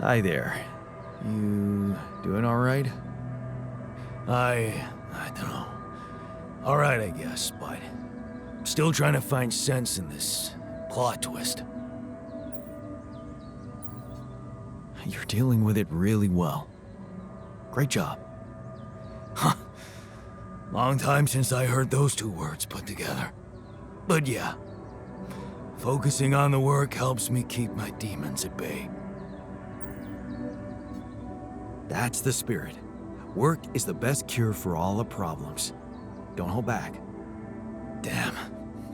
Hi there. You doing all right? I don't know. All right, I guess, but still trying to find sense in this plot twist. You're dealing with it really well. Great job. Huh. Long time since I heard those two words put together. But yeah, focusing on the work helps me keep my demons at bay. That's the spirit. Work is the best cure for all the problems. Don't hold back. Damn,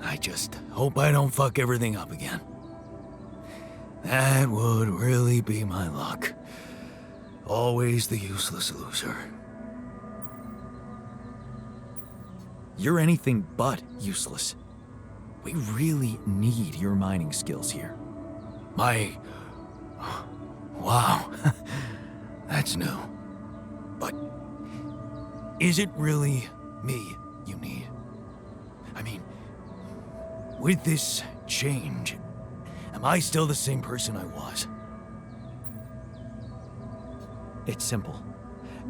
I just hope I don't fuck everything up again. That would really be my luck. Always the useless loser. You're anything but useless. We really need your mining skills here. Wow. That's new. But is it really me you need? I mean, with this change, am I still the same person I was? It's simple.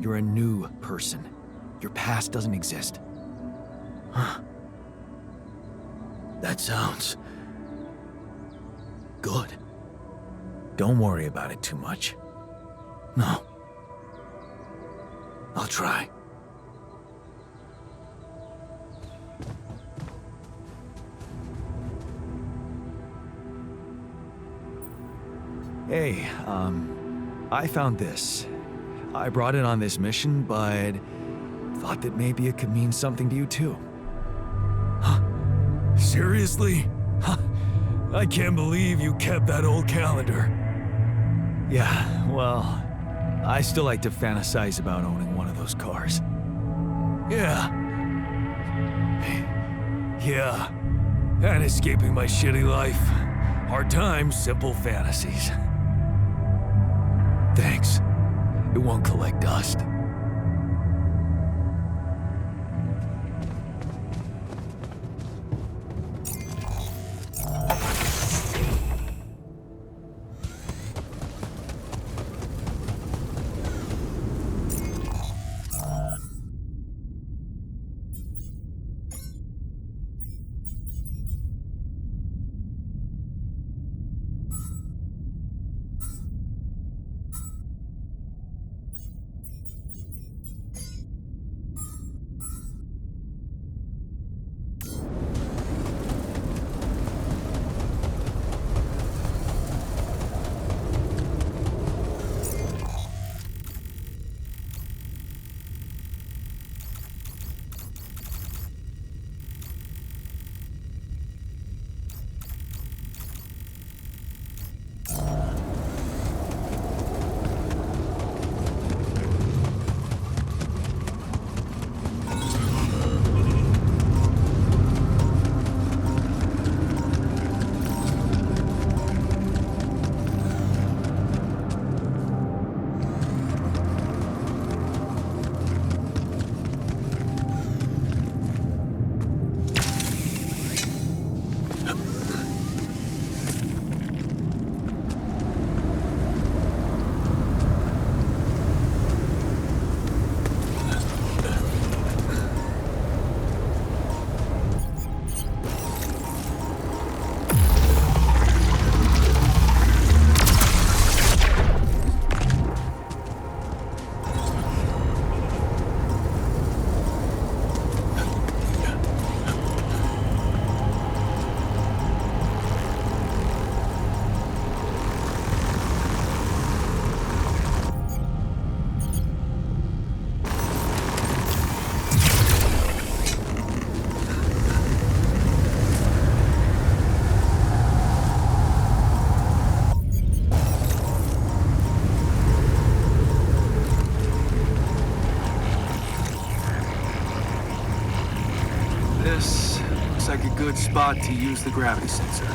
You're a new person. Your past doesn't exist. Huh. That sounds good. Don't worry about it too much. No. I'll try. Hey, I found this. I brought it on this mission, but thought that maybe it could mean something to you too. Huh? Seriously? Huh? I can't believe you kept that old calendar. Yeah, well, I still like to fantasize about owning one of those cars. Yeah. Yeah. And escaping my shitty life. Hard times, simple fantasies. Thanks. It won't collect dust. This looks like a good spot to use the gravity sensor.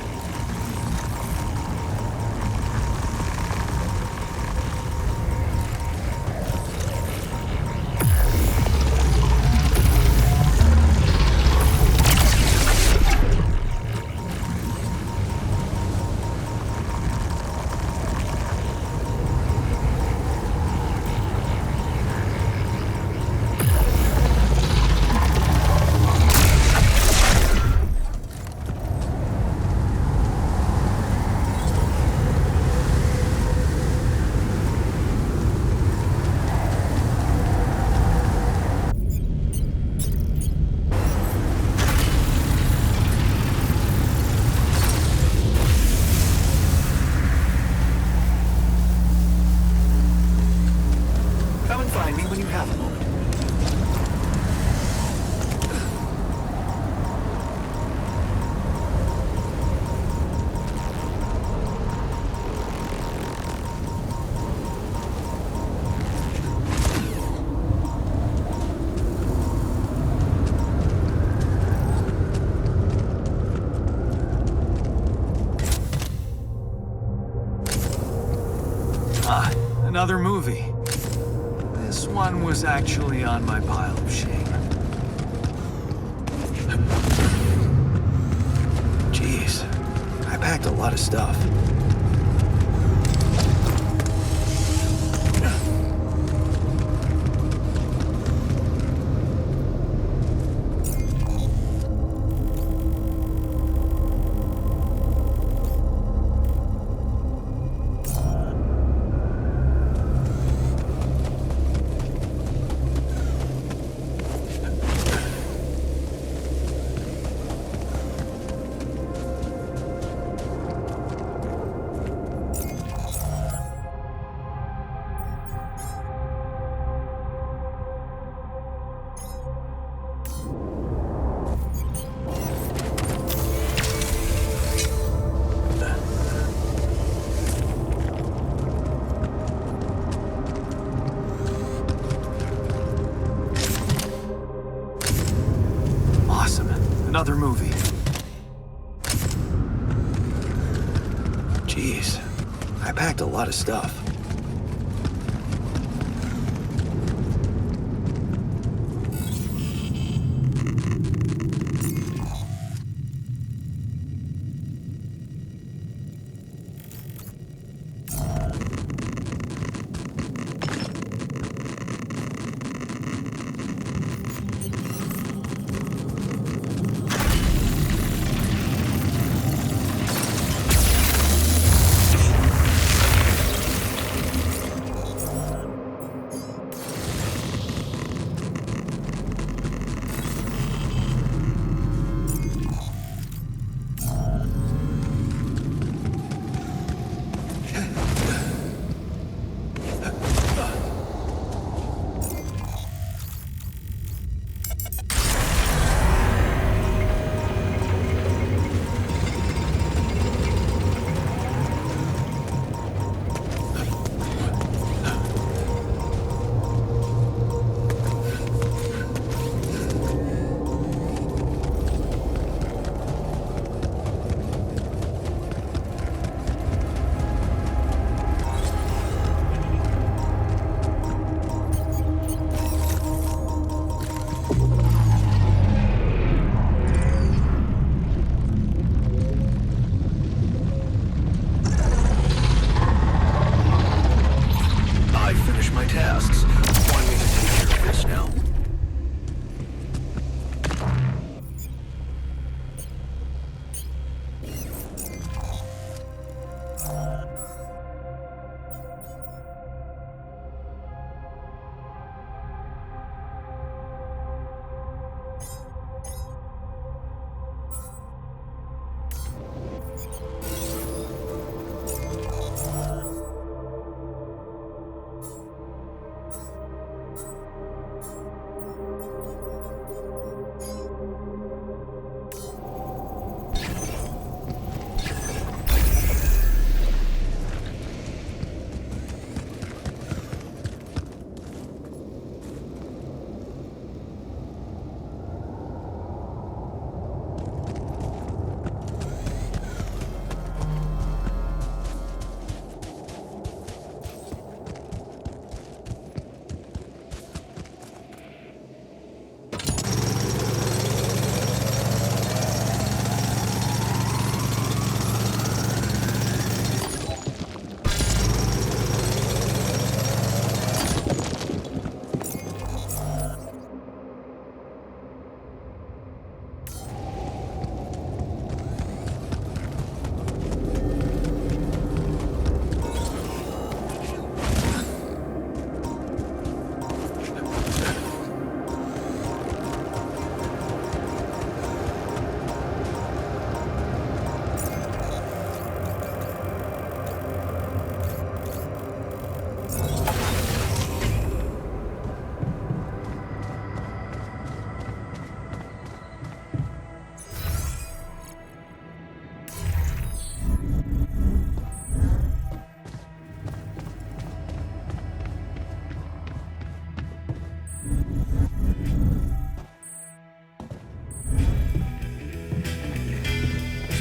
was actually on my pile of shame. Jeez, I packed a lot of stuff. Another movie. Jeez, I packed a lot of stuff.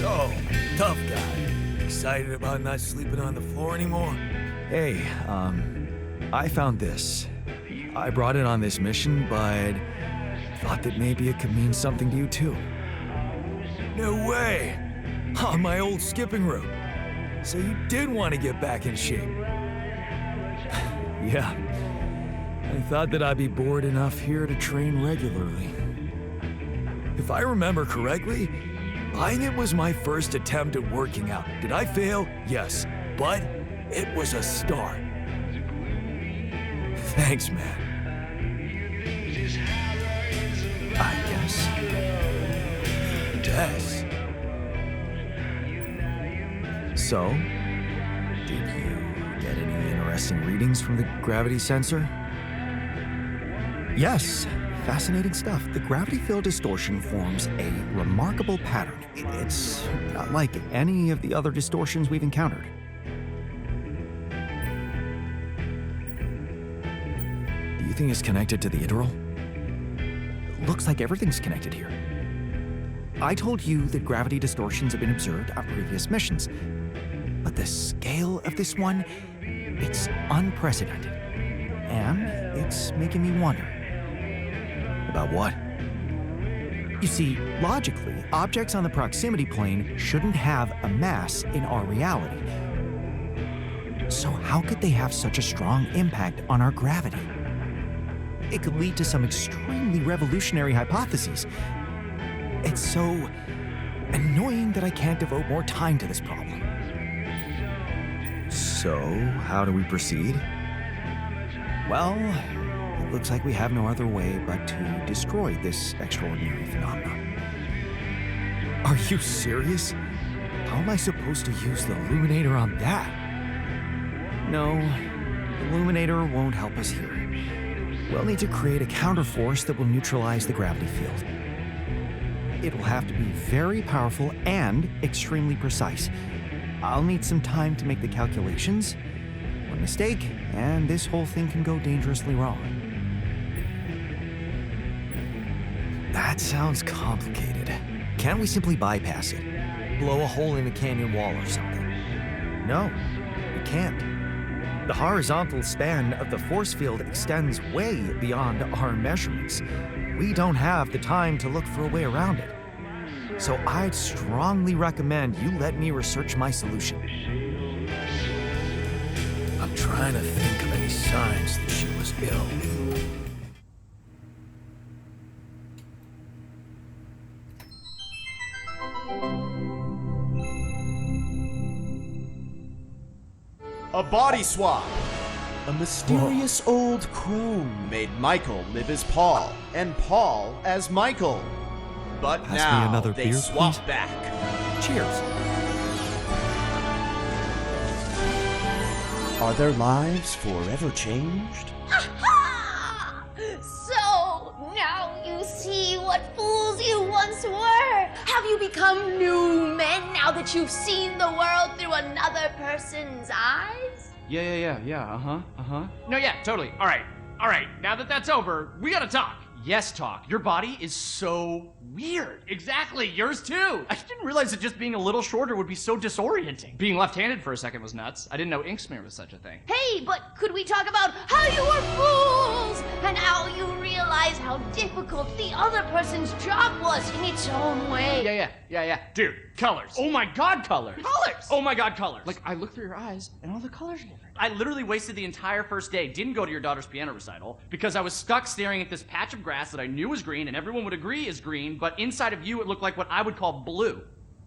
So, tough guy. Excited about not sleeping on the floor anymore? Hey, I found this. I brought it on this mission, but thought that maybe it could mean something to you too. No way! On my old skipping rope. So you did want to get back in shape. Yeah. I thought that I'd be bored enough here to train regularly. If I remember correctly, buying it was my first attempt at working out. Did I fail? Yes. But it was a start. Thanks, man. I guess. Tess. So, did you get any interesting readings from the gravity sensor? Yes, fascinating stuff. The gravity field distortion forms a remarkable pattern. It's not like any of the other distortions we've encountered. Do you think it's connected to the Iteral? Looks like everything's connected here. I told you that gravity distortions have been observed on previous missions, but the scale of this one, it's unprecedented. And it's making me wonder. About what? You see, logically, objects on the proximity plane shouldn't have a mass in our reality. So how could they have such a strong impact on our gravity? It could lead to some extremely revolutionary hypotheses. It's so annoying that I can't devote more time to this problem. So, how do we proceed? Well, it looks like we have no other way but to destroy this extraordinary phenomenon. Are you serious? How am I supposed to use the Illuminator on that? No, the Illuminator won't help us here. We'll need to create a counterforce that will neutralize the gravity field. It will have to be very powerful and extremely precise. I'll need some time to make the calculations. One mistake, and this whole thing can go dangerously wrong. That sounds complicated. Can't we simply bypass it? Blow a hole in the canyon wall or something? No, we can't. The horizontal span of the force field extends way beyond our measurements. We don't have the time to look for a way around it. So I'd strongly recommend you let me research my solution. I'm trying to think of any signs that she was ill. A body swap. A mysterious old crone made Michael live as Paul, and Paul as Michael. But Pass me now another they beer, swap please. back. Cheers. Are their lives forever changed? Aha! So, now you see what fools you once were. Have you become new men now that you've seen the world through another person's eyes? Yeah, No, yeah, totally. All right. Now that that's over, we gotta talk. Yes, talk. Your body is so weird. Exactly, yours too. I didn't realize that just being a little shorter would be so disorienting. Being left-handed for a second was nuts. I didn't know ink smear was such a thing. Hey, but could we talk about how you were fools and how you realize how difficult the other person's job was in its own way? Yeah. Dude, colors. Oh my god, colors. Colors! Oh my god, colors. Like, I look through your eyes and all the colors are different. I literally wasted the entire first day, didn't go to your daughter's piano recital, because I was stuck staring at this patch of grass that I knew was green and everyone would agree is green, but inside of you it looked like what I would call blue.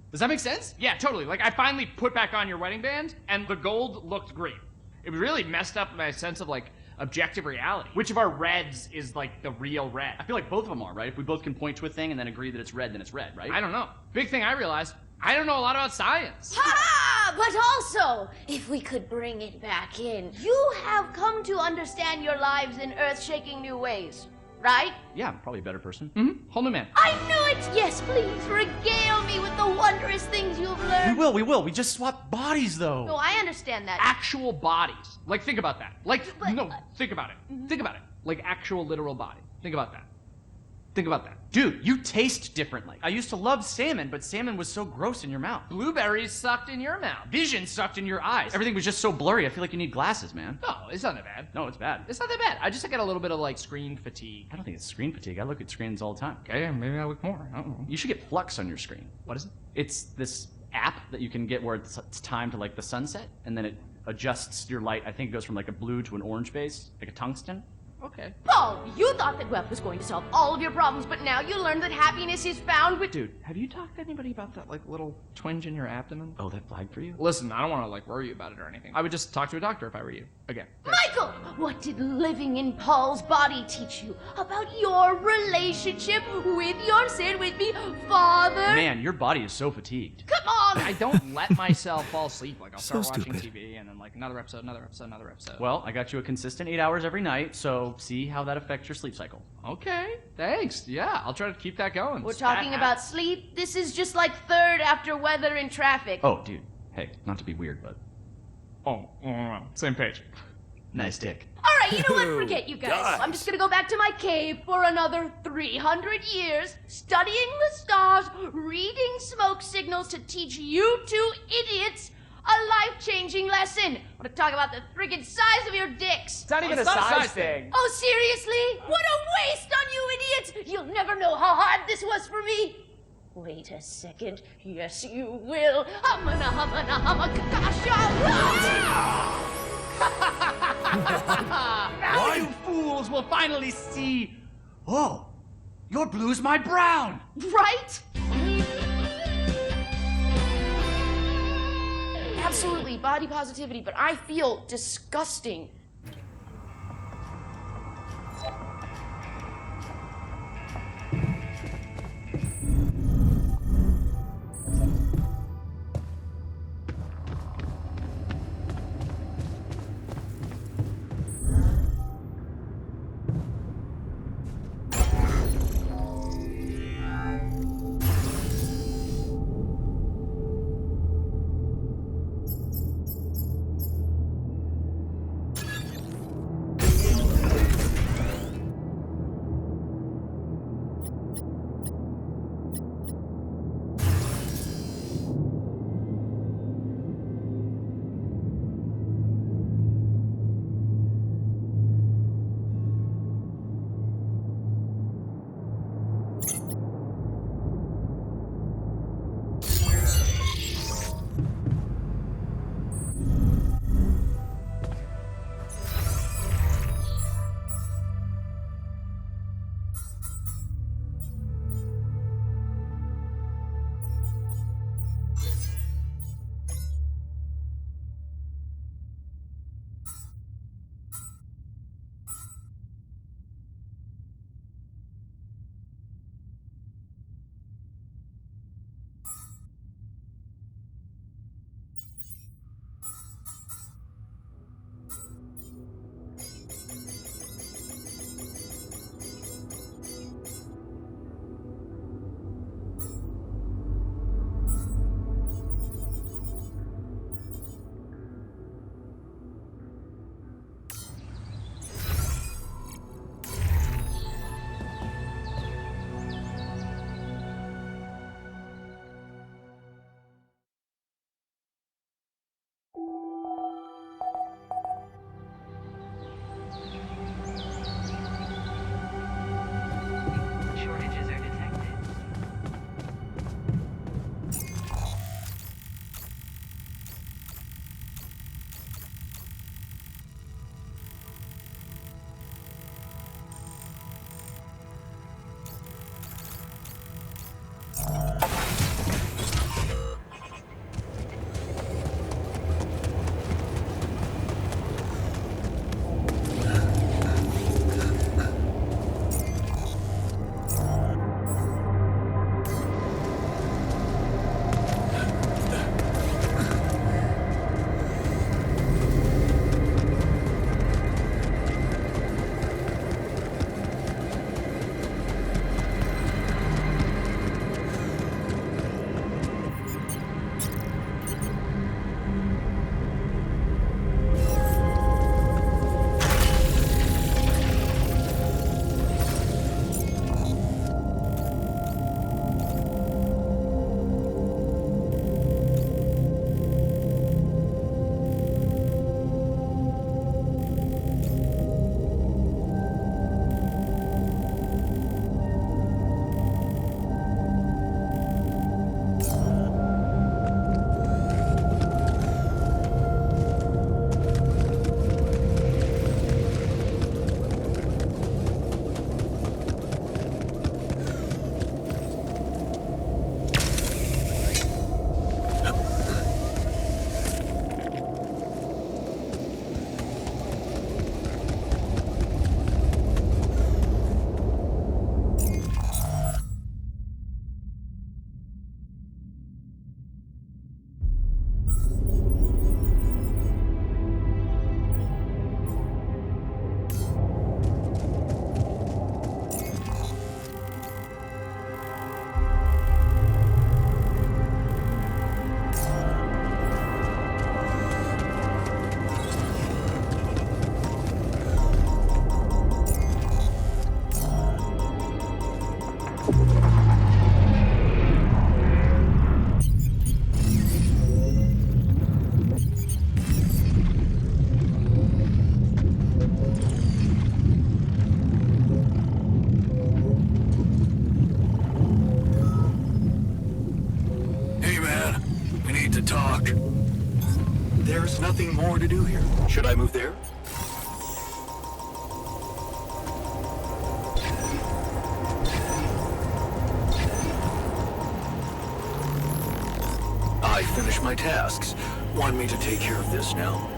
Does that make sense? Yeah, totally. Like, I finally put back on your wedding band and the gold looked green. It really messed up my sense of, like, objective reality. Which of our reds is, like, the real red? I feel like both of them are, right? If we both can point to a thing and then agree that it's red, then it's red, right? I don't know. Big thing I realized, I don't know a lot about science. Ha! But also, if we could bring it back in, you have come to understand your lives in earth-shaking new ways, right? Yeah, I'm probably a better person. Mm-hmm. Whole new man. I knew it! Yes, please, regale me with the wondrous things you've learned. We will. We just swap bodies, though. No, I understand that. Actual bodies. Like, think about that. Like, But- no, think about it. Think about it. Like, actual literal body. Think about that. Think about that. Dude, you taste differently. I used to love salmon, but salmon was so gross in your mouth. Blueberries sucked in your mouth. Vision sucked in your eyes. Everything was just so blurry. I feel like you need glasses, man. No, it's not that bad. No, it's bad. It's not that bad. I just got a little bit of like screen fatigue. I don't think it's screen fatigue. I look at screens all the time. Okay, maybe I look more. I don't know. You should get Flux on your screen. What is it? It's this app that you can get where it's timed to like the sunset, and then it adjusts your light. I think it goes from like a blue to an orange base, like a tungsten. Okay. Paul, you thought that Guelph was going to solve all of your problems, but now you learn that happiness is found with. Dude, have you talked to anybody about that like little twinge in your abdomen? Oh, that flagged for you? Listen, I don't want to like worry you about it or anything. I would just talk to a doctor if I were you. Again. Michael, what did living in Paul's body teach you about your relationship with your sin with me, Father? Man, your body is so fatigued. Come on! I don't let myself fall asleep. Like I'll So start watching stupid. TV and then like another episode. Well, I got you a consistent 8 hours every night, so see how that affects your sleep cycle. Okay, thanks. Yeah, I'll try to keep that going. We're talking about sleep. This is just like third after weather and traffic. Oh, dude. Hey, not to be weird, but Oh, same page. nice dick. All right, you know what? Forget you guys. Guys. I'm just gonna go back to my cave for another 300 years, studying the stars, reading smoke signals to teach you two idiots a life-changing lesson. I want to talk about the friggin' size of your dicks. It's not even a size thing. Oh, seriously? What a waste on you idiots! You'll never know how hard this was for me. Wait a second. Yes, you will. Humana, humana, humakakasha. Now you fools will finally see. Oh, your blue's my brown. Right? Absolutely, body positivity, but I feel disgusting. there's nothing more to do here. Should I move there? I finished my tasks. Want me to take care of this now?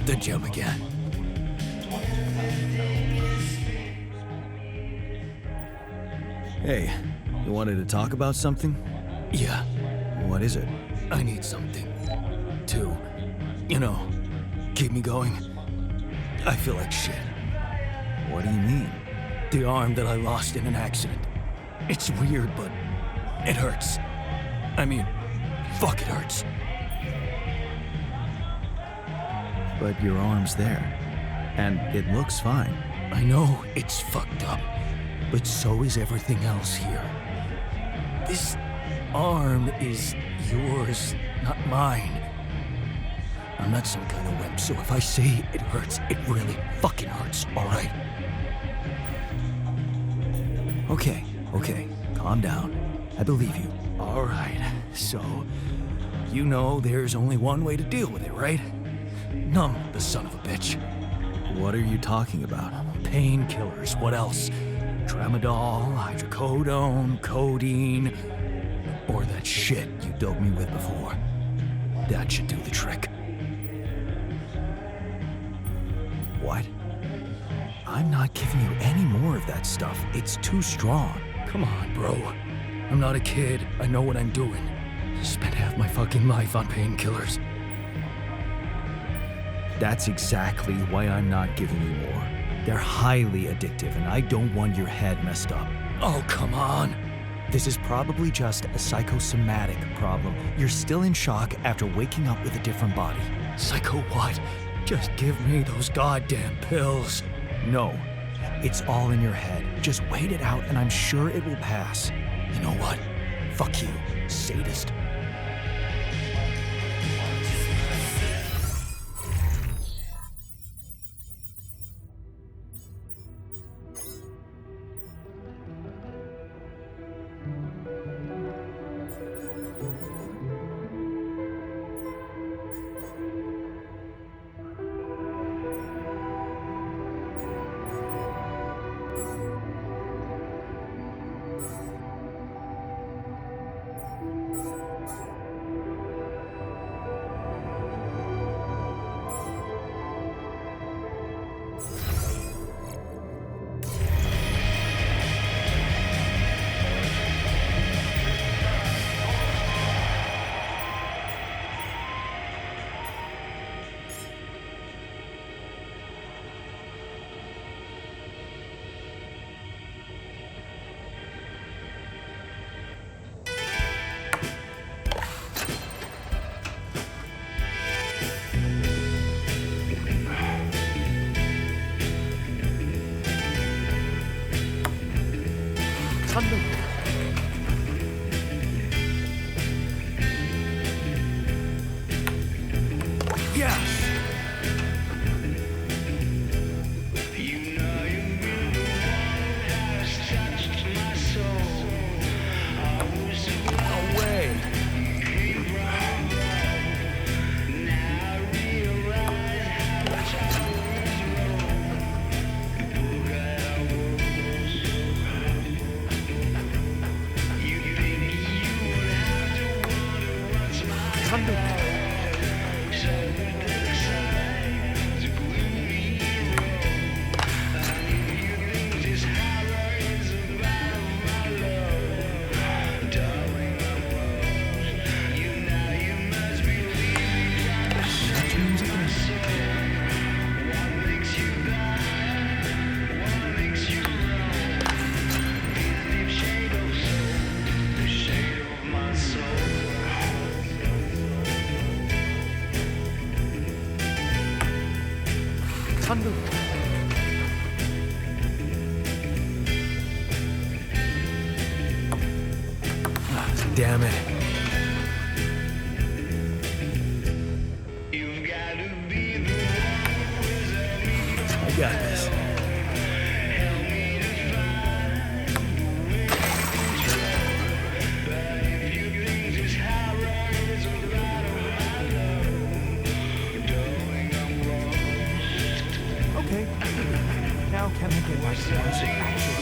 the gym again. Hey, you wanted to talk about something? Yeah, What is it? I need something to, keep me going. I feel like shit. What do you mean? The arm that I lost in an accident. It's weird, but it hurts. I mean, fuck, it hurts. But your arm's there. And it looks fine. I know it's fucked up, but so is everything else here. This arm is yours, not mine. I'm not some kind of wimp, so if I say it hurts, it really fucking hurts, alright? Okay, calm down. I believe you. Alright, so you know there's only one way to deal with it, right? Numb the son of a bitch. What are you talking about? Painkillers, what else? Tramadol, hydrocodone, codeine, or that shit you doped me with before. That should do the trick. What? I'm not giving you any more of that stuff. It's too strong. Come on, bro. I'm not a kid. I know what I'm doing. Spent half my fucking life on painkillers. That's exactly why I'm not giving you more. They're highly addictive, and I don't want your head messed up. Oh, come on. This is probably just a psychosomatic problem. You're still in shock after waking up with a different body. Psycho what? Just give me those goddamn pills. No, it's all in your head. Just wait it out, and I'm sure it will pass. You know what? Fuck you, sadist. Yes! No way! Damn it. I got this. Okay. Now can I get my points that actually matter?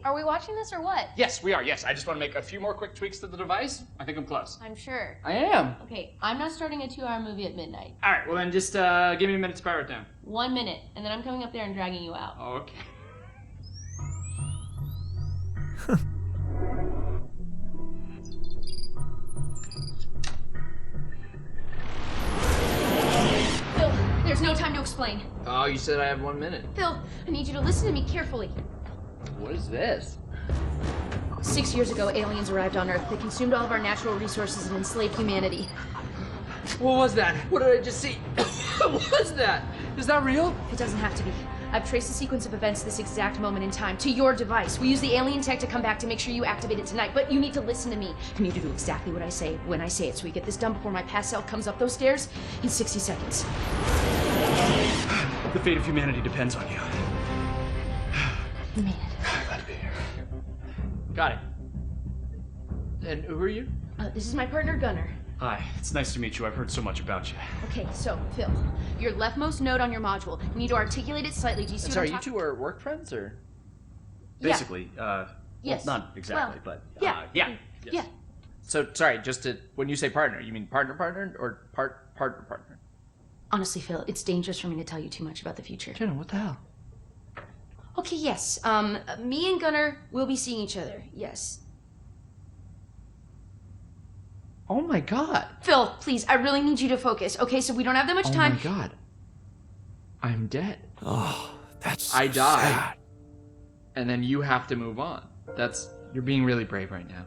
Are we watching this or what? Yes, we are. Yes, I just want to make a few more quick tweaks to the device. I think I'm close. I'm sure. I am. Okay, I'm not starting a 2-hour movie at midnight. All right, well then just give me a minute to power it down. 1 minute, and then I'm coming up there and dragging you out. Okay. Phil, there's no time to explain. Oh, you said I have 1 minute. Phil, I need you to listen to me carefully. What is this? 6 years ago, aliens arrived on Earth. They consumed all of our natural resources and enslaved humanity. What was that? What did I just see? What was that? Is that real? It doesn't have to be. I've traced the sequence of events this exact moment in time to your device. We use the alien tech to come back to make sure you activate it tonight, but you need to listen to me. You need to do exactly what I say when I say it, so we get this done before my past self comes up those stairs in 60 seconds. The fate of humanity depends on you. You made it. Glad to be here. Got it. And who are you? This is my partner, Gunnar. Hi, it's nice to meet you. I've heard so much about you. Okay, so, Phil, your leftmost node on your module, you need to articulate it slightly. Do you see Sorry, what I'm you two are work friends, or? Basically, Yes. well, not exactly, Well, but yeah. yeah. Yes. Yeah. So, sorry, just to, when you say partner, you mean partner, or partner? Honestly, Phil, it's dangerous for me to tell you too much about the future. Jenna, what the hell? Okay, yes. Me and Gunnar will be seeing each other. Yes. Oh my god. Phil, please, I really need you to focus. Okay, so we don't have that much time. Oh my god. I'm dead. Oh, that's I so died. sad. And then you have to move on. You're being really brave right now.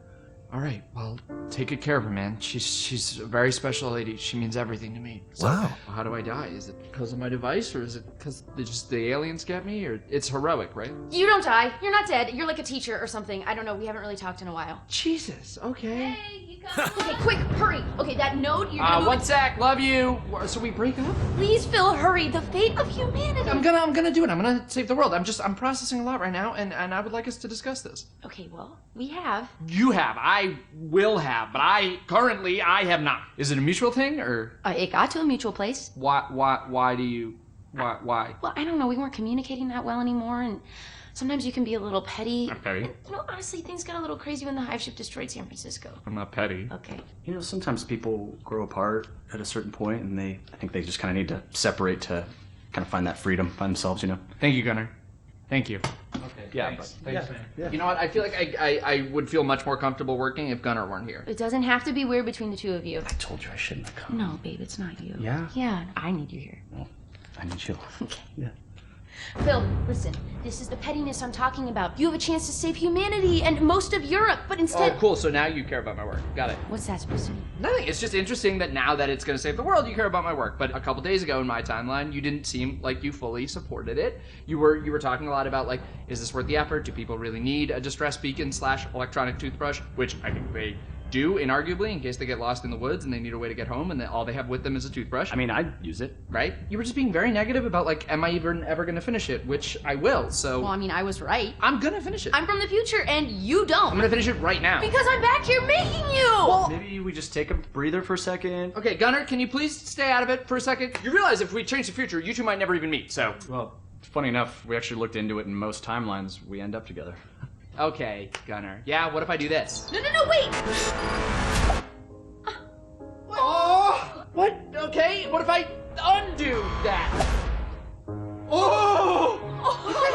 All right, well, take good care of her, man. She's a very special lady. She means everything to me. So, Wow. How do I die? Is it because of my device, or is it because the aliens get me? Or it's heroic, right? You don't die. You're not dead. You're like a teacher or something. I don't know. We haven't really talked in a while. Jesus. Okay. Okay, quick, hurry. Okay, that node, you're gonna move 1 sec. Love you. So we break up? Please, Phil, hurry. The fate of humanity. I'm gonna do it. I'm gonna save the world. I'm processing a lot right now, and I would like us to discuss this. Okay, well, we have. You have. I will have, but I have not. Is it a mutual thing, or It got to a mutual place. why do you why? Well, I don't know. We weren't communicating that well anymore, and sometimes you can be a little petty. I'm petty. And, honestly, things got a little crazy when the hive ship destroyed San Francisco. I'm not petty. Okay. You know, sometimes people grow apart at a certain point, and I think they just kind of need to separate to kind of find that freedom by themselves, you know? Thank you, Gunnar. Thank you. Okay, yeah, thanks. but You know what? I feel like I would feel much more comfortable working if Gunnar weren't here. It doesn't have to be weird between the two of you. I told you I shouldn't have come. No, babe, it's not you. Yeah? Yeah, I need you here. Well, I need you. Okay. Yeah. Phil, listen. This is the pettiness I'm talking about. You have a chance to save humanity and most of Europe, but instead... Oh, cool. So now you care about my work. Got it. What's that supposed to mean? Nothing. It's just interesting that now that it's going to save the world, you care about my work. But a couple days ago in my timeline, you didn't seem like you fully supported it. You were talking a lot about, like, is this worth the effort? Do people really need a distress beacon / electronic toothbrush? Which I think they do, inarguably, in case they get lost in the woods and they need a way to get home and all they have with them is a toothbrush. I mean, I'd use it. Right? You were just being very negative about, like, am I even ever going to finish it? Which I will, so... Well, I mean, I was right. I'm going to finish it. I'm from the future, and you don't. I'm going to finish it right now. Because I'm back here making you! Maybe we just take a breather for a second. Okay, Gunnar, can you please stay out of it for a second? You realize if we change the future, you two might never even meet, so... Well, funny enough, we actually looked into it, and most timelines, we end up together. Okay, Gunnar. Yeah, what if I do this? No, wait! Oh! What? Okay, what if I undo that? Oh! What the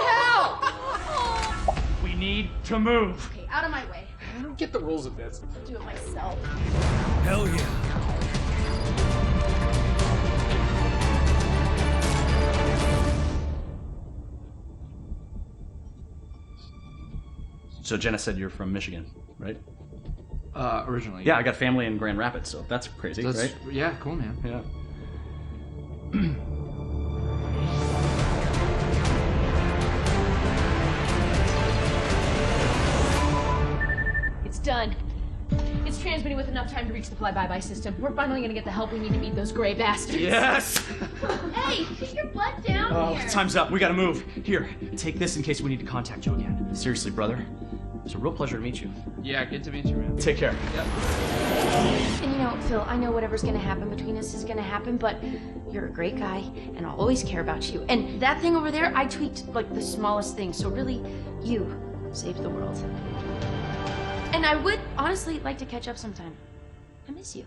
hell? We need to move. Okay, out of my way. I don't get the rules of this. I'll do it myself. Hell yeah. So Jenna said you're from Michigan, right? Originally. Yeah, I got family in Grand Rapids, so that's crazy, right? Yeah, cool, man. Yeah. It's done. It's transmitting with enough time to reach the fly-by-by system. We're finally gonna get the help we need to beat those gray bastards. Yes! Hey, get your butt down here! Time's up. We gotta move. Here, take this in case we need to contact you again. Seriously, brother. It's a real pleasure to meet you. Yeah, good to meet you, man. Take care. And you know, Phil, I know whatever's gonna happen between us is gonna happen, but you're a great guy, and I'll always care about you. And that thing over there, I tweaked, like, the smallest thing, so really, you saved the world. And I would honestly like to catch up sometime. I miss you.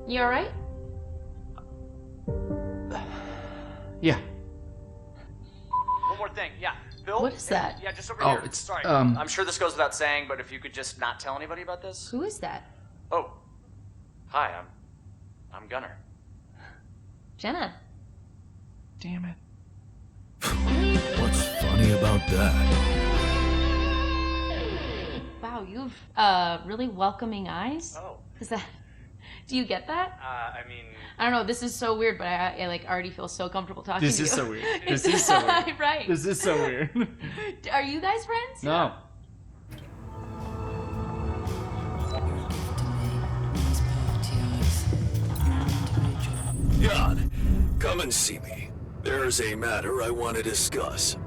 You alright? Yeah. One more thing, yeah. Bill? What is that? Yeah, just over Oh, here. it's, Sorry. um, I'm sure this goes without saying, but if you could just not tell anybody about this. Who is that? Oh. Hi, I'm Gunner. Jenna. Damn it. What's funny about that? Wow, you have really welcoming eyes. Oh. Is that? Do you get that? I mean, I don't know. This is so weird, but I like already feel so comfortable talking This to you. is so weird. This is so weird. Right. This is so weird. Are you guys friends? No. Jan, come and see me. There's a matter I want to discuss.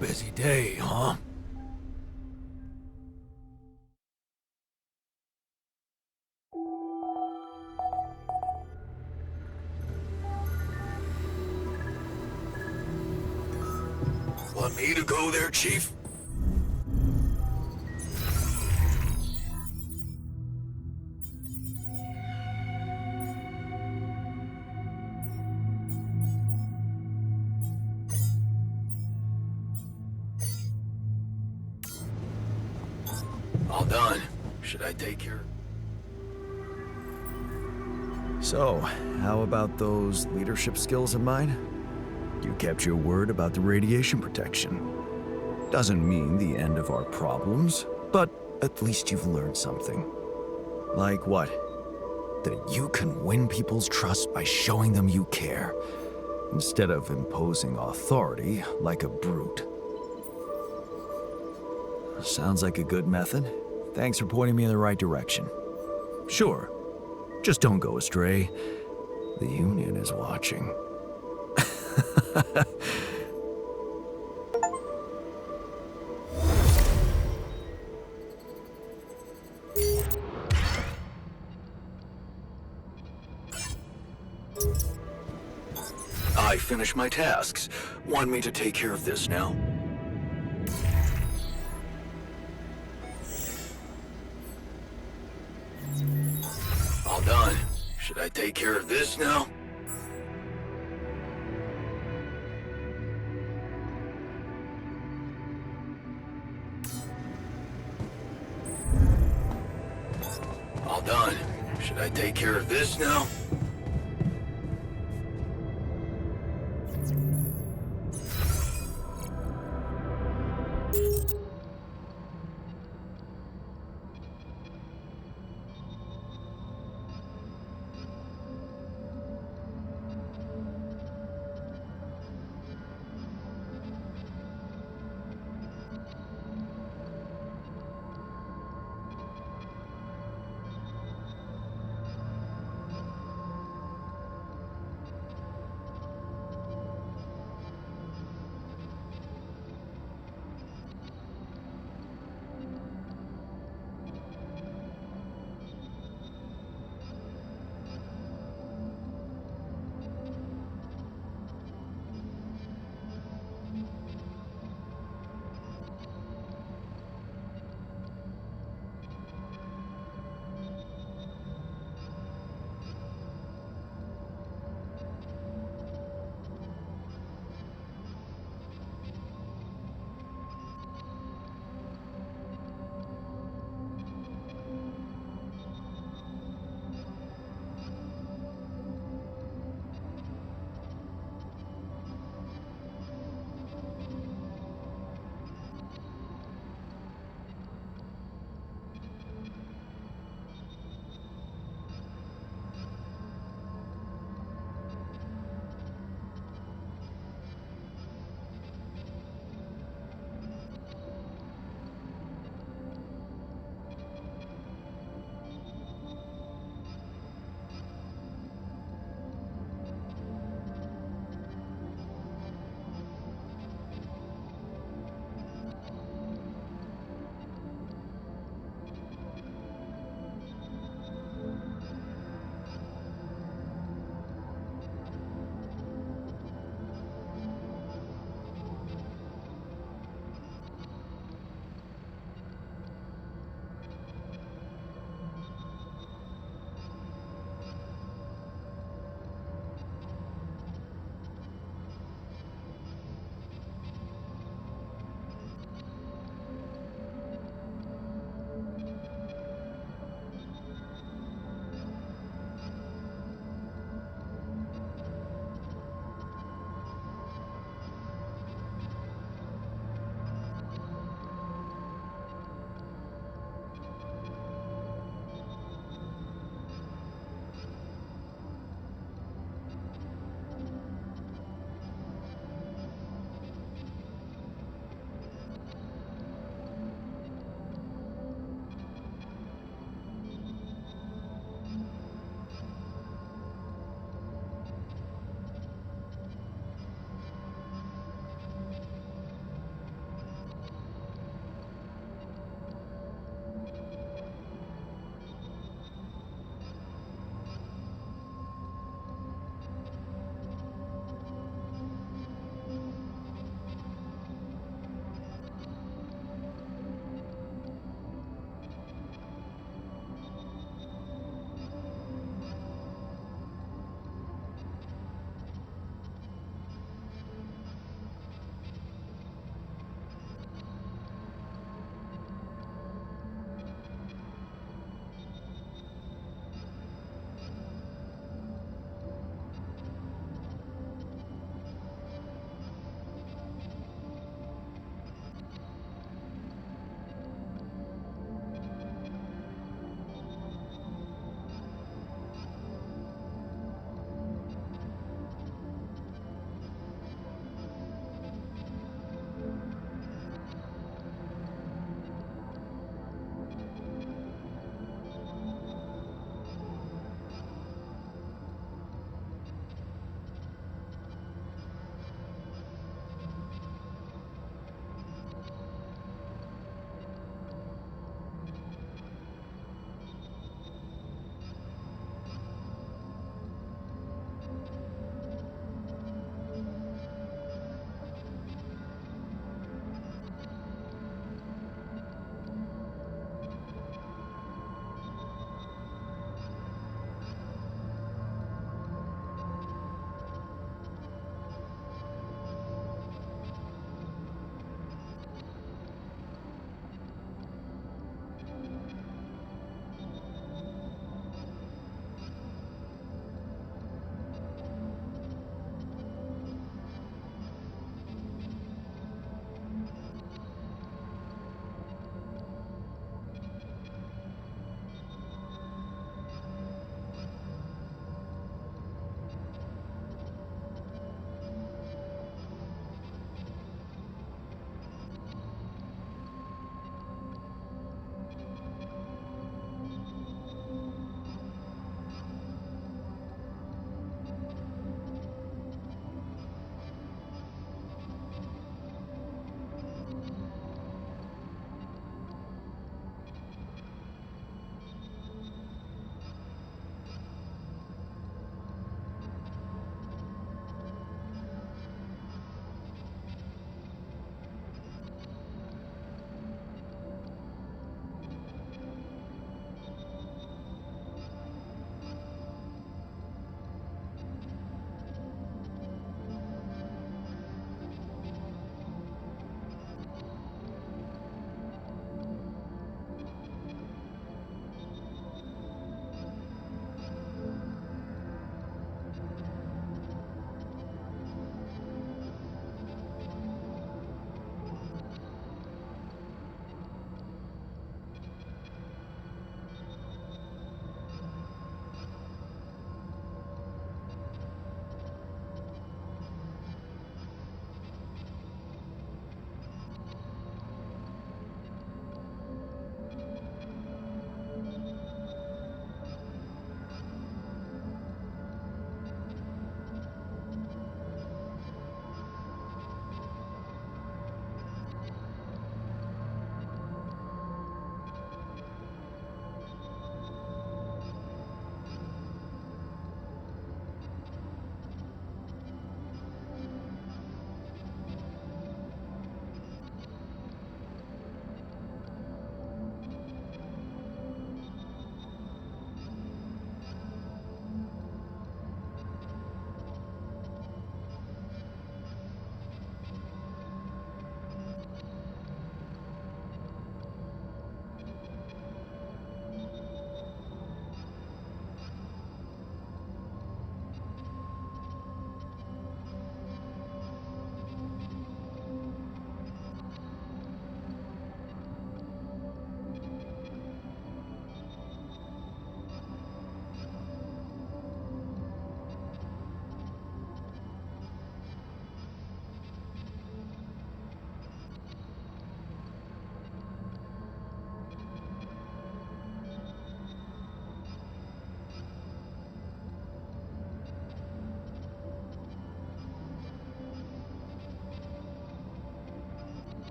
Busy day, huh? Want me to go there, Chief? All done. Should I take care? So, how about those leadership skills of mine? You kept your word about the radiation protection. Doesn't mean the end of our problems, but at least you've learned something. Like what? That you can win people's trust by showing them you care, instead of imposing authority like a brute. Sounds like a good method. Thanks for pointing me in the right direction. Sure, just don't go astray. The Union is watching. I finished my tasks. Want me to take care of this now? All done. Should I take care of this now? All done. Should I take care of this now?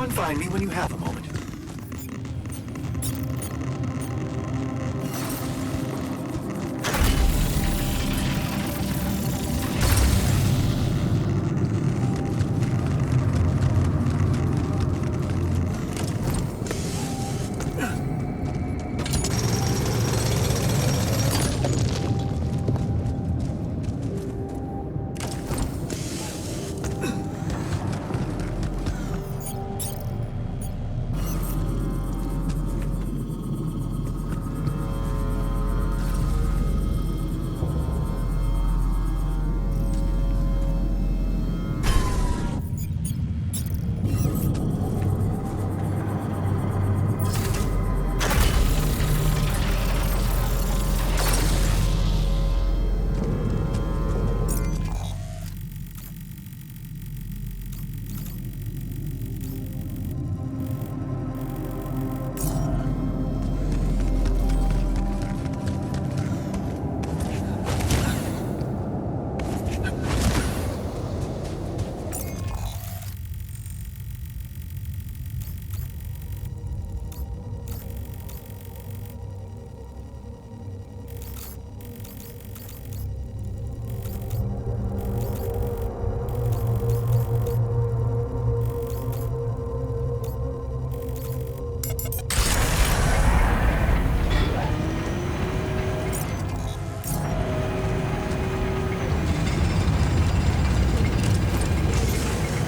Come and find me when you have a moment.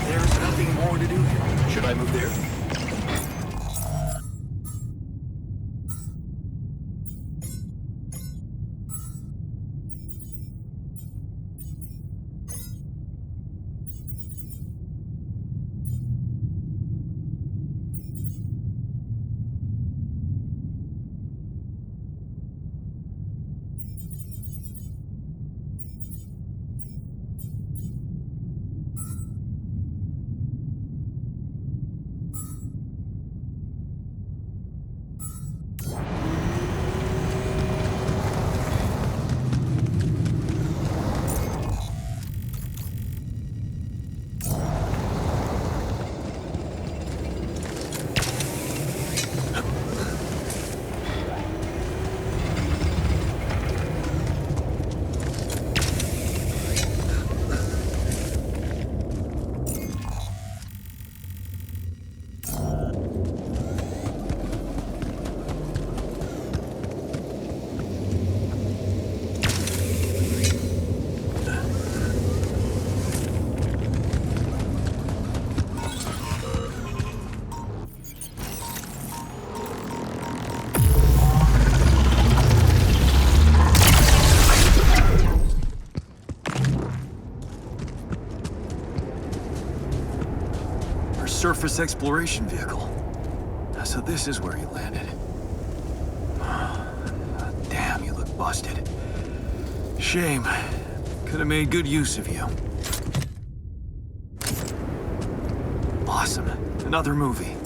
There's nothing more to do here. Should I move there? Surface exploration vehicle. So this is where you landed. Damn, you look busted. Shame. Could have made good use of you. Awesome. Another movie.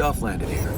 stuff landed here.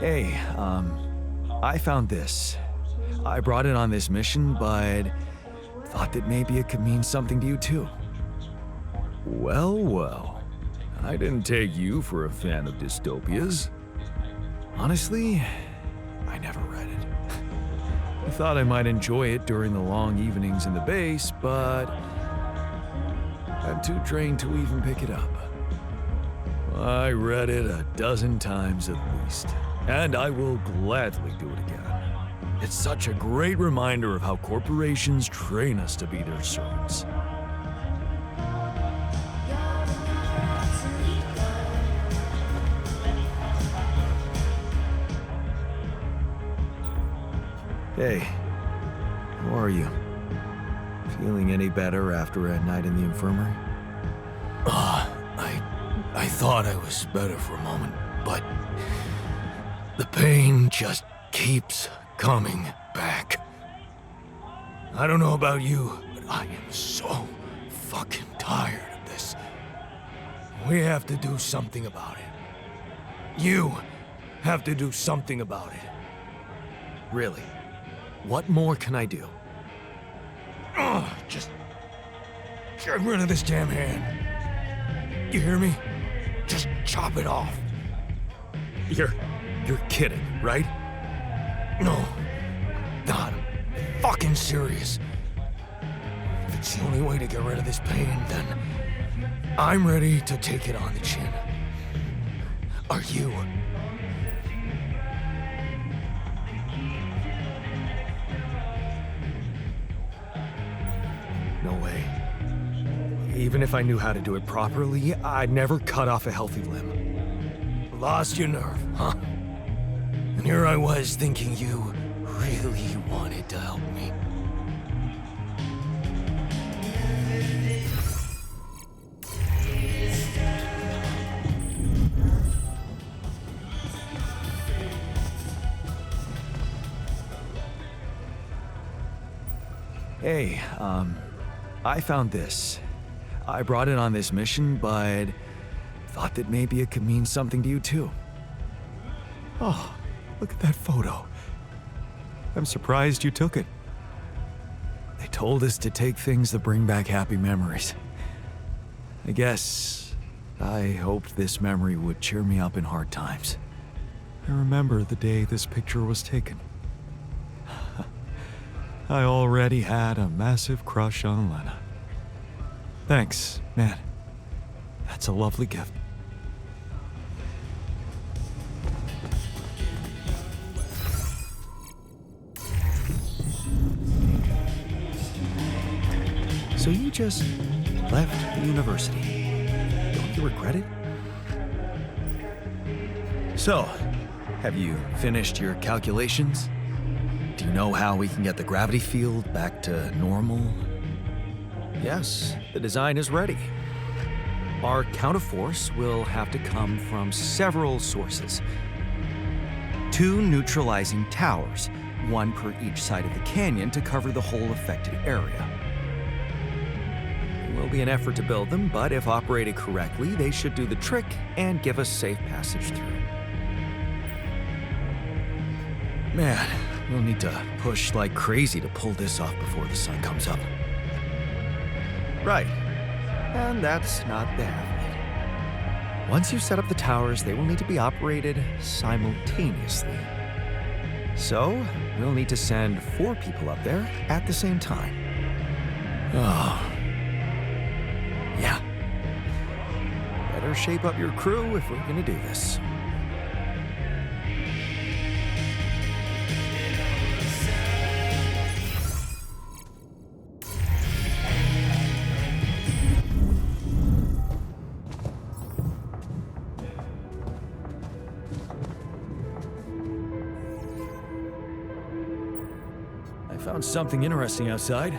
Hey, I found this. I brought it on this mission, but thought that maybe it could mean something to you too. Well, well. I didn't take you for a fan of dystopias. Honestly, I never read it. I thought I might enjoy it during the long evenings in the base, but I'm too drained to even pick it up. I read it a dozen times at least, and I will gladly do it again. It's such a great reminder of how corporations train us to be their servants. Hey, how are you? Feeling any better after a night in the infirmary? I thought I was better for a moment, but the pain just keeps coming back. I don't know about you, but I am so fucking tired of this. We have to do something about it. You have to do something about it. Really? What more can I do? Just get rid of this damn hand. You hear me? Just chop it off. You're kidding, right? No, God, I'm fucking serious. If it's the only way to get rid of this pain, then I'm ready to take it on the chin. Are you? No way. Even if I knew how to do it properly, I'd never cut off a healthy limb. Lost your nerve, huh? And here I was thinking you really wanted to help me. Hey, I found this. I brought it on this mission, but thought that maybe it could mean something to you too. Oh, look at that photo. I'm surprised you took it. They told us to take things that bring back happy memories. I guess I hoped this memory would cheer me up in hard times. I remember the day this picture was taken. I already had a massive crush on Lena. Thanks, man. That's a lovely gift. So you just left the university. Don't you regret it? So, have you finished your calculations? Do you know how we can get the gravity field back to normal? Yes, the design is ready. Our counterforce will have to come from several sources. 2 neutralizing towers, 1 per each side of the canyon to cover the whole affected area. It will be an effort to build them, but if operated correctly, they should do the trick and give us safe passage through. Man, we'll need to push like crazy to pull this off before the sun comes up. Right. And that's not the half of it. Once you set up the towers, they will need to be operated simultaneously. So, we'll need to send 4 people up there at the same time. Oh. Yeah. Better shape up your crew if we're gonna do this. Found something interesting outside.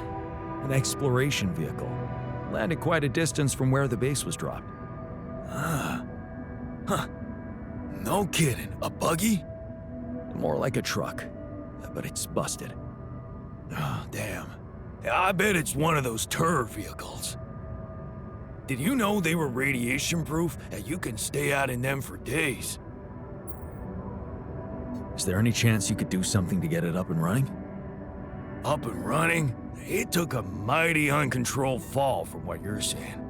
An exploration vehicle. Landed quite a distance from where the base was dropped. Ah. Huh. No kidding. A buggy? More like a truck, but it's busted. Oh, damn. I bet it's one of those tour vehicles. Did you know they were radiation proof and you can stay out in them for days? Is there any chance you could do something to get it up and running? Up and running? It took a mighty uncontrolled fall from what you're saying.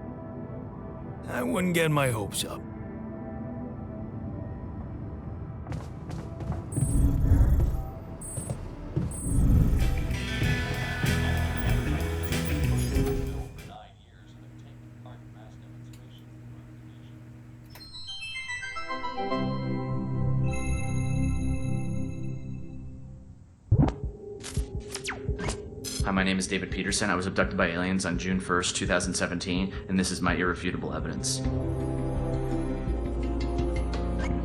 I wouldn't get my hopes up. Hi, my name is David Peterson. I was abducted by aliens on June 1st, 2017, and this is my irrefutable evidence.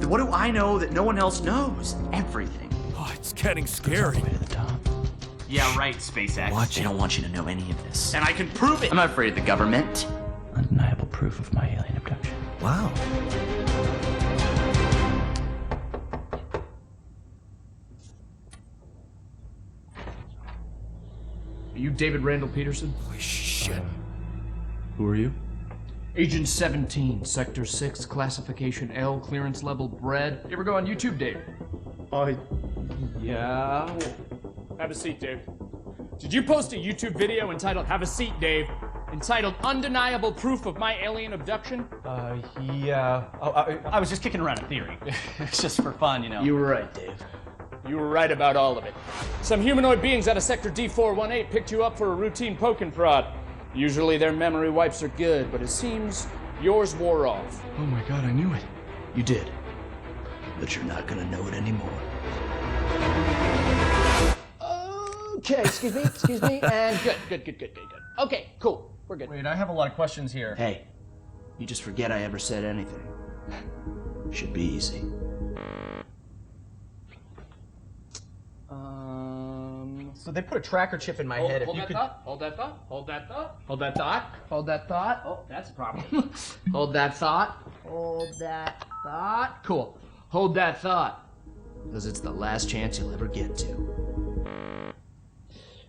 What do I know that no one else knows? Everything. Oh, it's getting scary. All the way to the top. Yeah, right, SpaceX. They don't want you to know any of this. And I can prove it! I'm not afraid of the government. Undeniable proof of my alien abduction. Wow. Are you David Randall Peterson? Holy shit. Who are you? Agent 17, Sector 6, Classification L, Clearance Level Bread. You ever go on YouTube, Dave? Yeah. Have a seat, Dave. Did you post a YouTube video entitled Have a Seat, Dave? Entitled Undeniable Proof of My Alien Abduction? Yeah. Oh, I was just kicking around a theory. It's just for fun, you know. You were right, Dave. You were right about all of it. Some humanoid beings out of Sector D418 picked you up for a routine poke and prod. Usually their memory wipes are good, but it seems yours wore off. Oh my god, I knew it. You did. But you're not gonna know it anymore. Okay, excuse me, and good. Okay, cool, we're good. Wait, I have a lot of questions here. Hey, you just forget I ever said anything. Should be easy. So they put a tracker chip in my head. Hold that thought. Oh, that's a problem. Hold that thought. Cool. Hold that thought. Because it's the last chance you'll ever get to.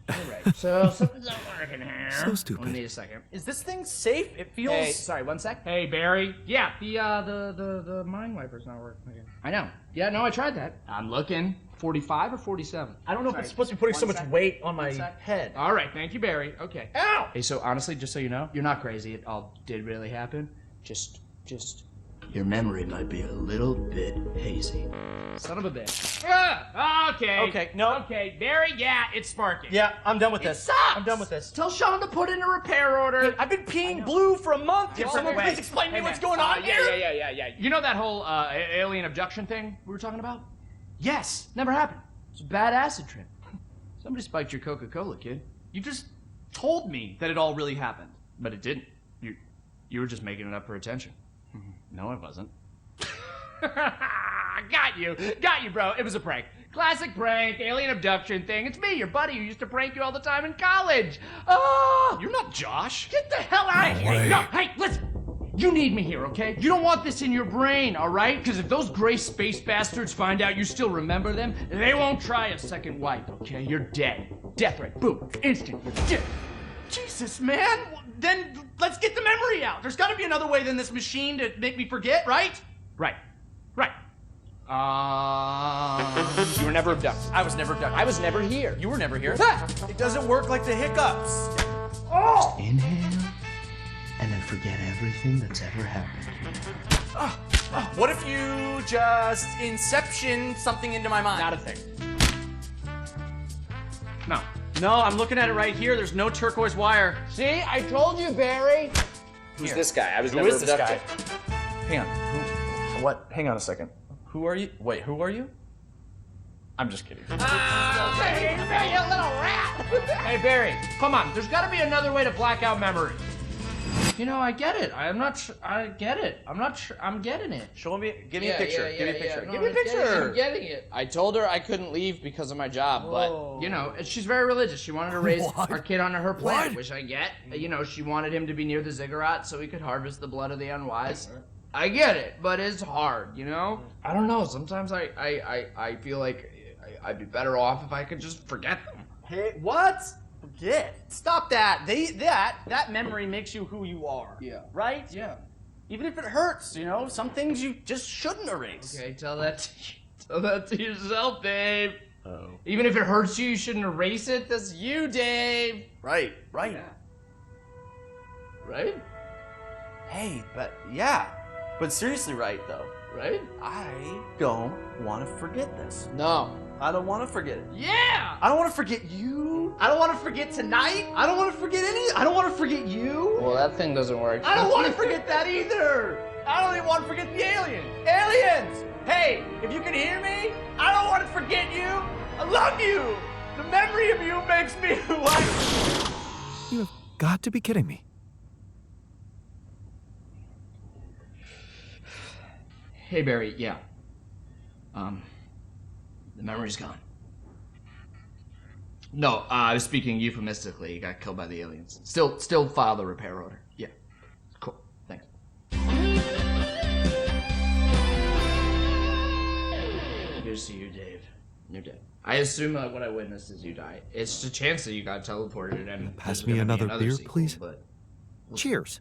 Alright, so something's not working here. So stupid. Let me need a second. Is this thing safe? It feels. Hey, sorry, 1 sec. Hey, Barry. Yeah, the mind wiper's not working again. I know. Yeah, no, I tried that. I'm looking. 45 or 47? I don't know if Sorry. it's supposed to be putting so 1 much sec. weight on 1 my sec. head. All right, thank you, Barry. Okay. Ow! Hey, so honestly, just so you know, you're not crazy. It all did really happen. Just. Your memory might be a little bit hazy. Son of a bitch. Okay. Okay, no. Okay, Barry, yeah, it's sparking. Yeah, I'm done with It this. sucks. I'm done with this. Tell Sean to put in a repair order. I've been peeing blue for a month. Can someone way. please explain to me Hey, what's man. going on here? Yeah. You know that whole alien abduction thing we were talking about? Yes, never happened. It's a bad acid trip. Somebody spiked your Coca-Cola, kid. You just told me that it all really happened. But it didn't. You were just making it up for attention. No, I wasn't. Got you, bro. It was a prank. Classic prank, alien abduction thing. It's me, your buddy, who used to prank you all the time in college. Oh, You're not Josh. get the hell out of here. way. No, hey, listen. You need me here, okay? You don't want this in your brain, all right? Because if those gray space bastards find out you still remember them, they won't try a second wipe, okay? You're dead. Death rate, boom, instant, you're dead. Jesus, man. Then let's get the memory out. There's got to be another way than this machine to make me forget, right? Right. You were never abducted. I was never abducted. I was never here. You were never here. It doesn't work like the hiccups. Inhale, and then forget everything that's ever happened. What if you just inception something into my mind? Not a thing. No. No, I'm looking at it right here. There's no turquoise wire. See, I told you, Barry. Who's this guy? I was Who never is this abducted. guy? Hang on. What? Hang on a second. Who are you? Wait, who are you? I'm just kidding. Hey, you little rat! Hey, Barry, come on. There's got to be another way to black out memory. You know, I get it. I get it. I'm getting it. Show me. Give me a picture. Give me a picture. No, Give me a I'm getting it. picture. I'm getting it. I told her I couldn't leave because of my job, but you know, she's very religious. She wanted to raise What? our kid under her plan, What? which I get. You know, she wanted him to be near the ziggurat so he could harvest the blood of the unwise. I get it, but it's hard, you know? I don't know. Sometimes I feel like I'd be better off if I could just forget them. Hey, what? Forget. Stop that. That memory makes you who you are. Yeah. Right? Yeah. Even if it hurts, you know, some things you just shouldn't erase. Okay, tell that to yourself, Dave. Oh. Even if it hurts you, you shouldn't erase it. That's you, Dave. Right. Yeah. Right? Hey, but seriously, right though. Right? I don't want to forget this. No. I don't want to forget it. Yeah! I don't want to forget you. I don't want to forget tonight. I don't want to forget I don't want to forget you. Well, that thing doesn't work. I don't want to forget that either. I don't even want to forget the aliens. Aliens! Hey, if you can hear me, I don't want to forget you. I love you. The memory of you makes me who I am. You have got to be kidding me. Hey, Barry, yeah. The memory's gone. No, I was speaking euphemistically. He got killed by the aliens. Still file the repair order. Yeah. Cool. Thanks. Good to see you, Dave. You're dead. I assume that what I witnessed is you die. It's a chance that you got teleported and Pass there's me gonna be another beer, sequel, please? But Cheers.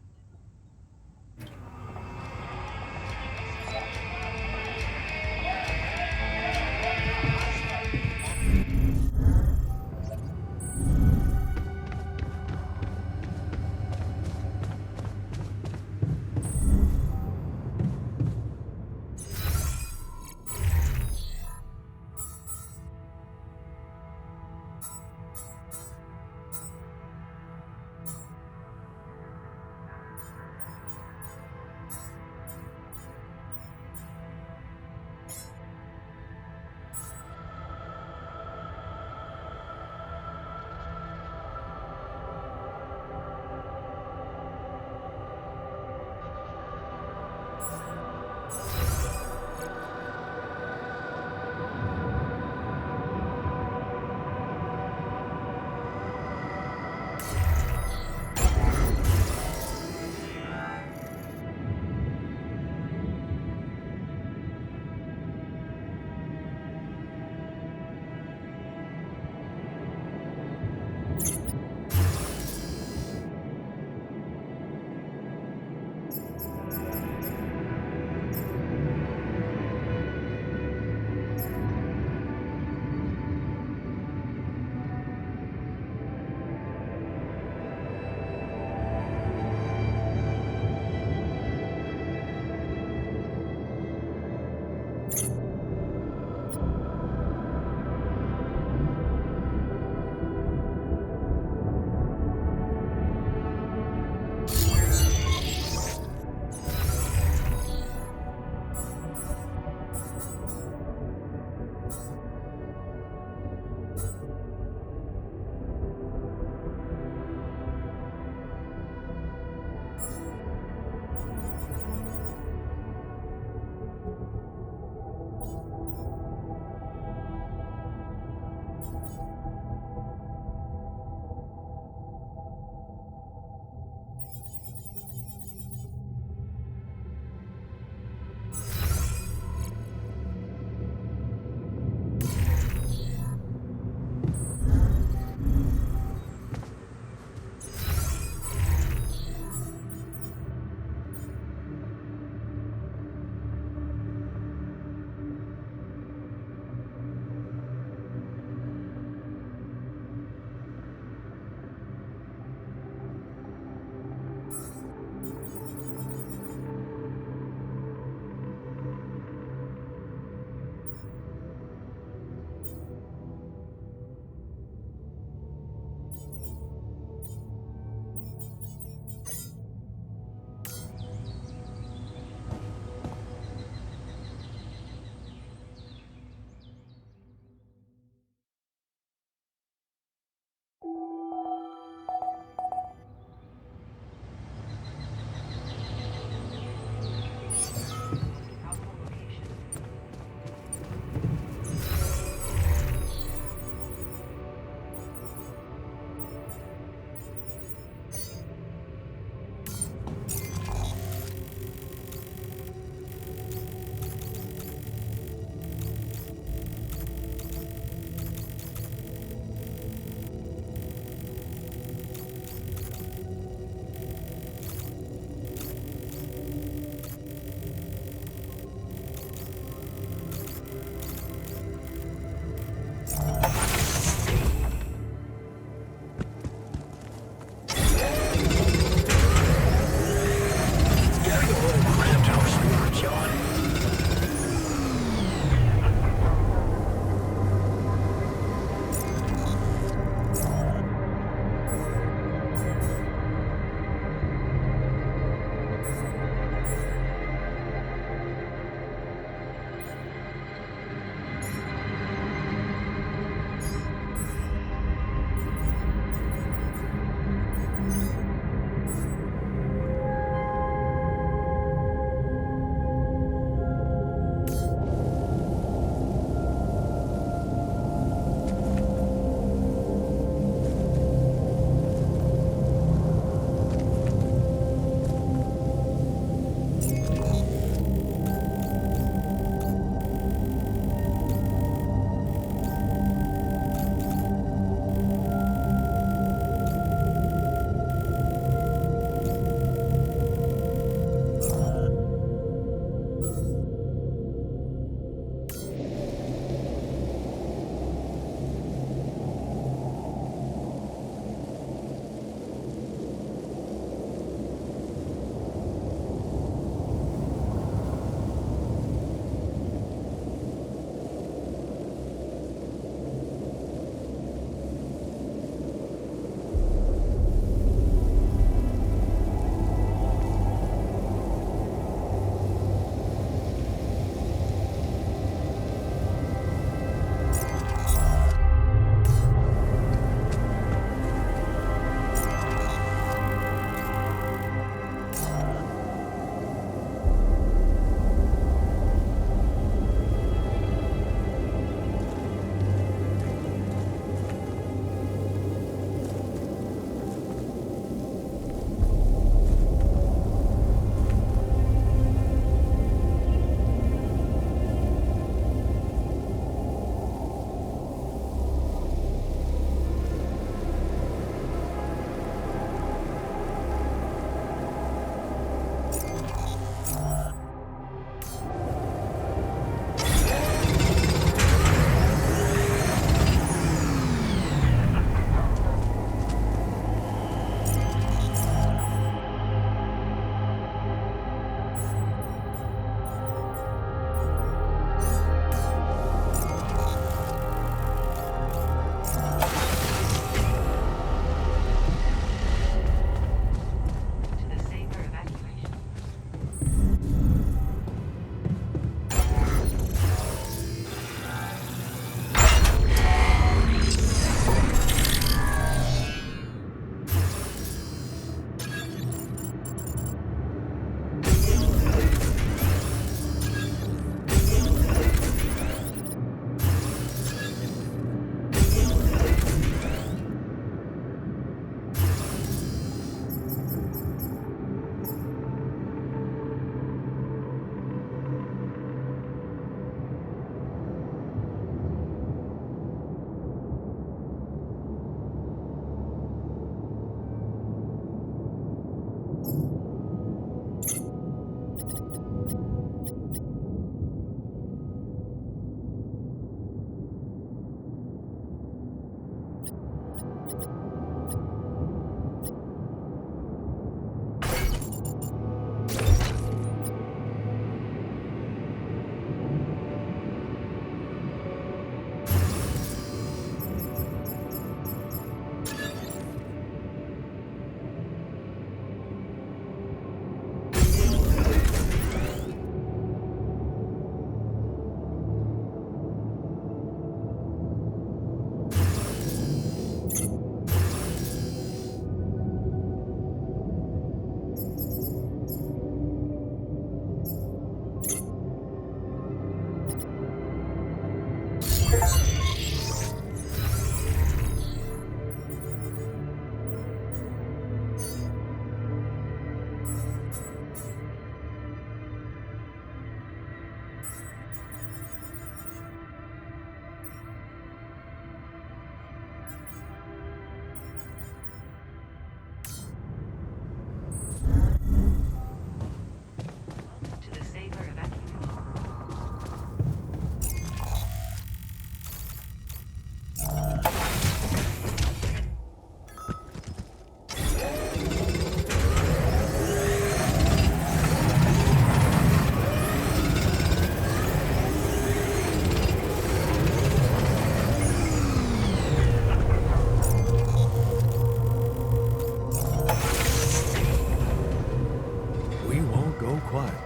so quietly.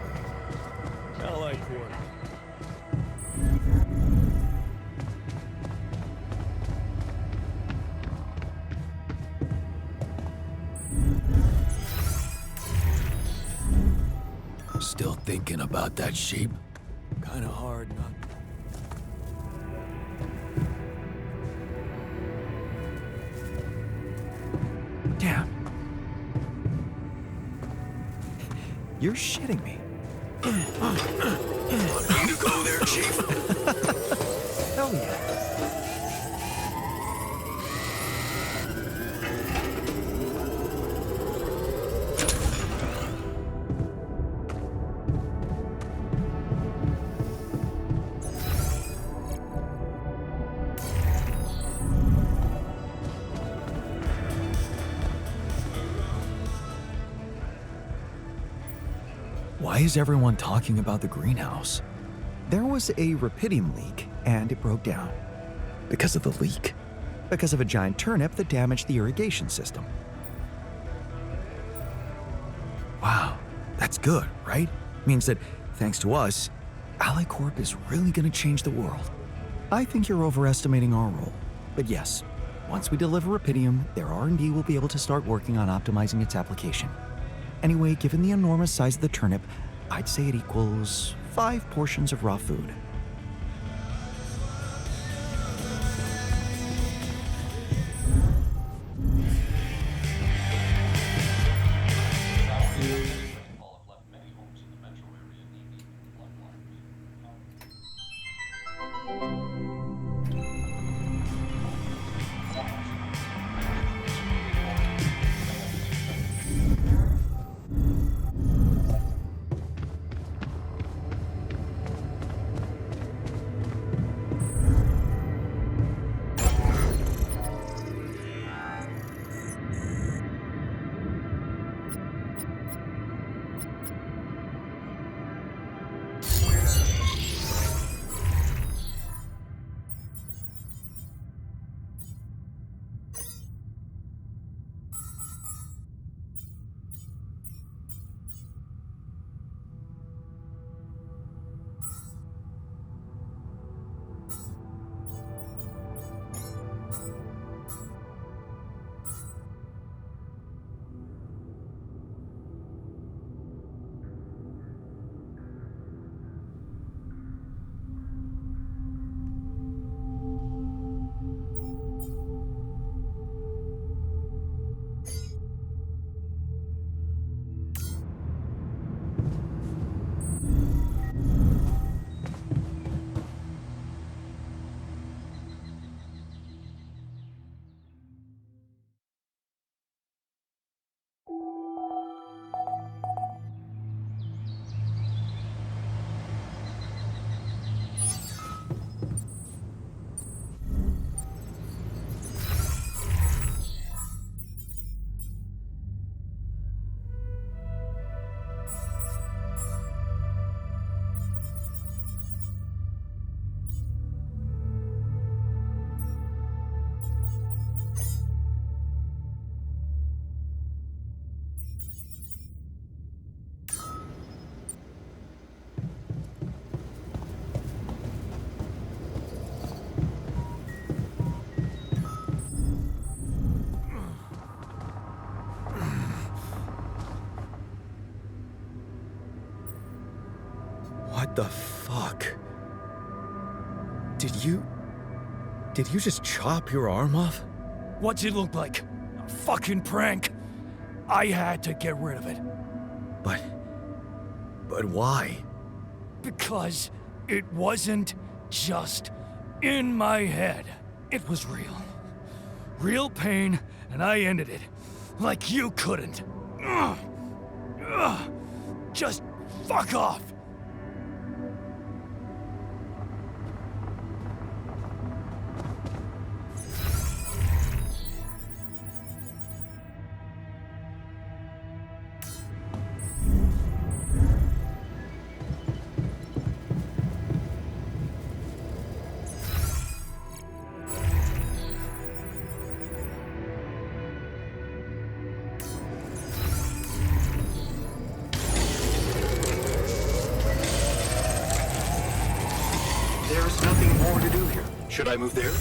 Ally Corp. Still thinking about that sheep? Kinda hard not. Damn. You're shitting me. You go there, Chief. Hell yeah. Why is everyone talking about the greenhouse? There was a rapidium leak, and it broke down. Because of the leak? Because of a giant turnip that damaged the irrigation system. Wow, that's good, right? Means that, thanks to us, Ally Corp is really gonna change the world. I think you're overestimating our role. But yes, once we deliver rapidium, their R&D will be able to start working on optimizing its application. Anyway, given the enormous size of the turnip, I'd say it equals 5 portions of raw food. What the fuck? Did you just chop your arm off? What's it look like? A fucking prank. I had to get rid of it. But why? Because it wasn't just in my head. It was real. Real pain, and I ended it. Like you couldn't. Just fuck off. Should I move there?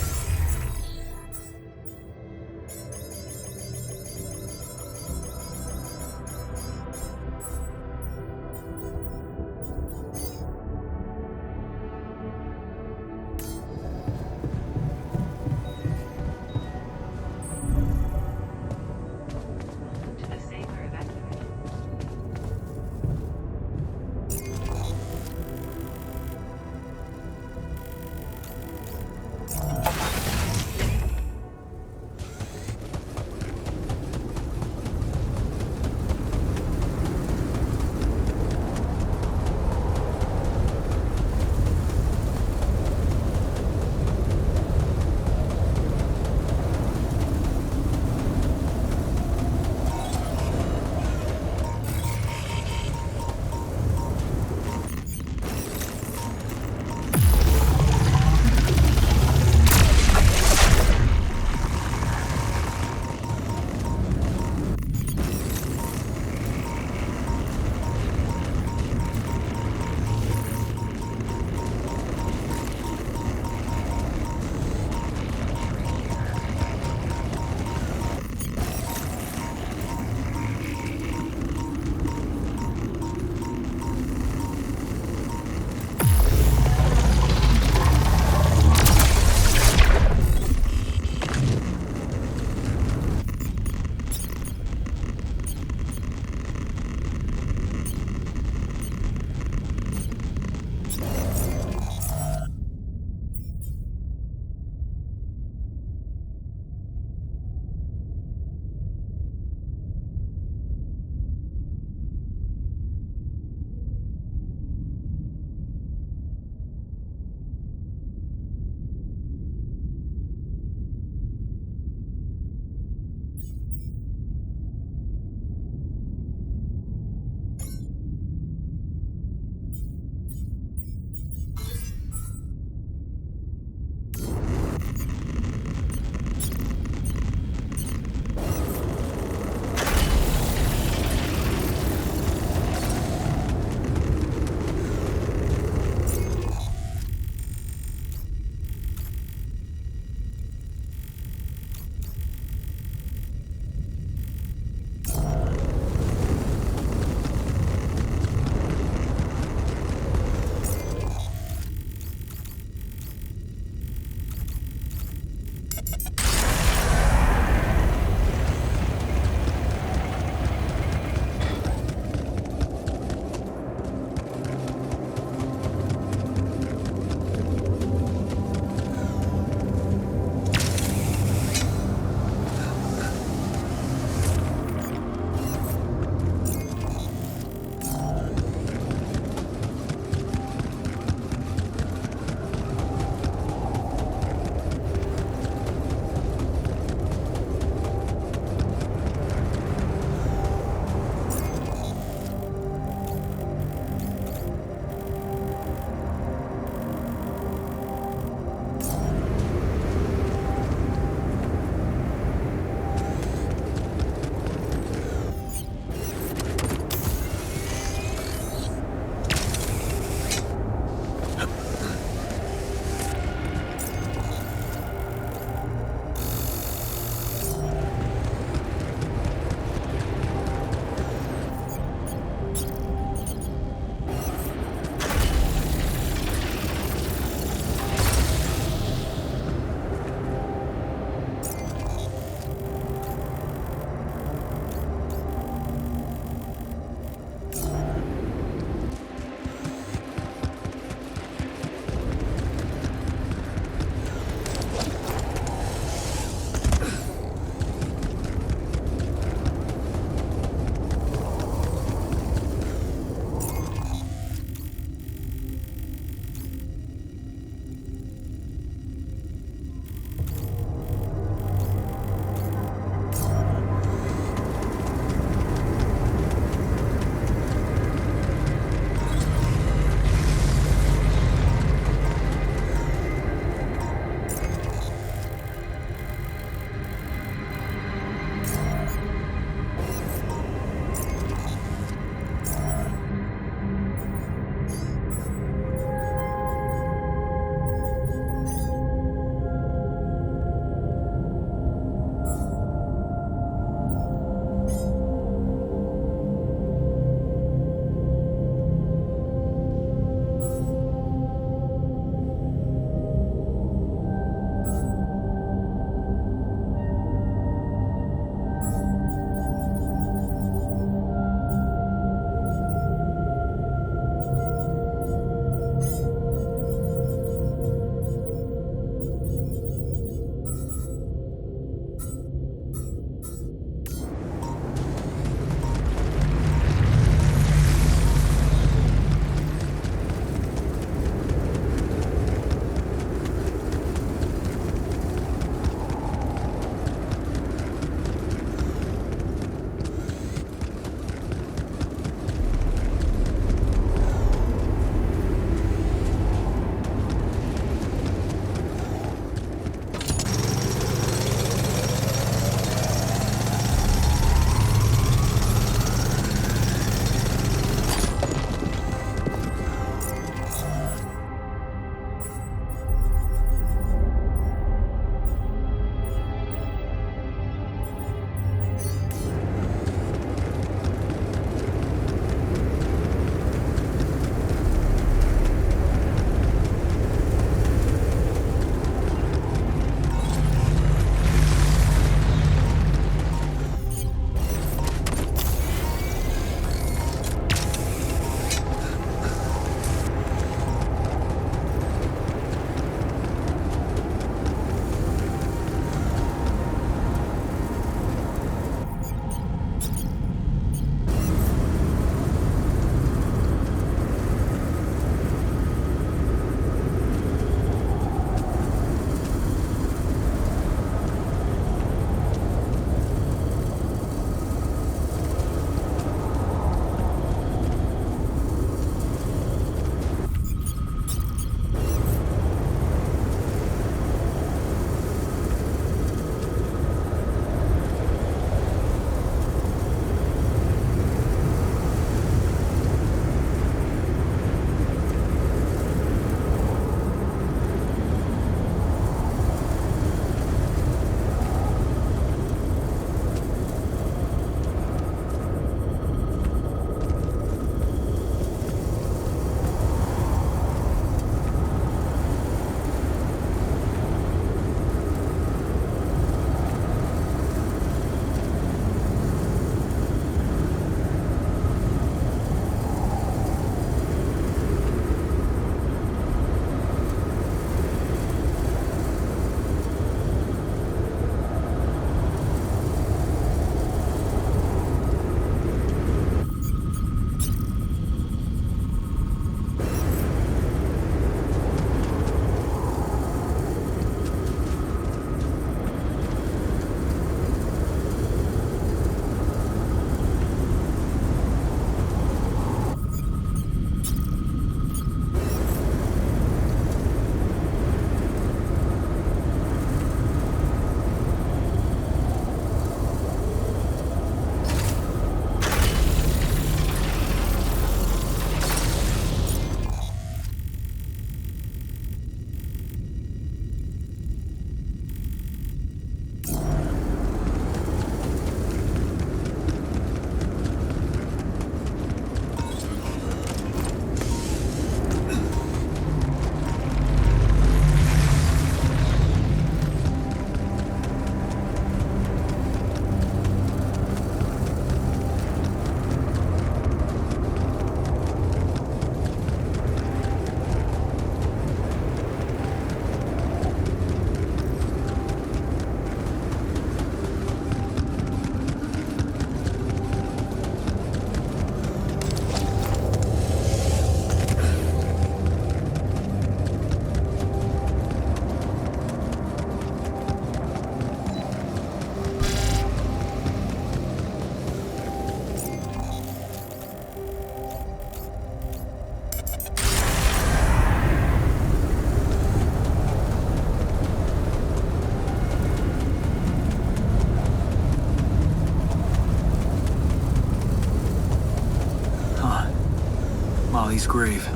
Molly's grave.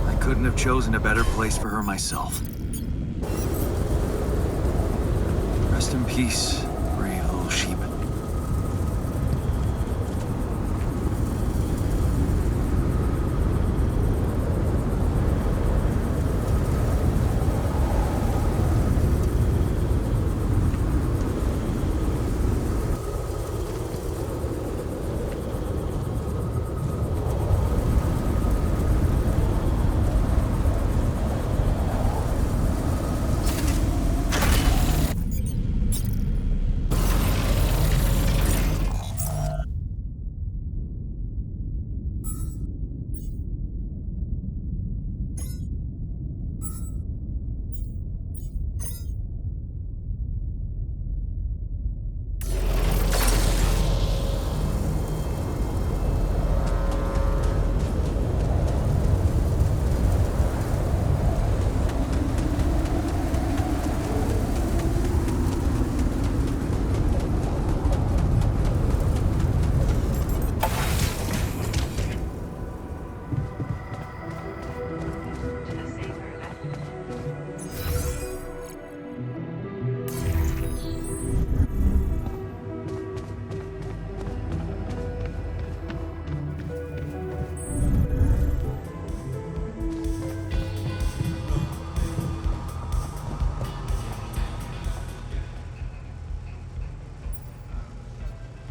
I couldn't have chosen a better place for her myself. Rest in peace, brave little sheep.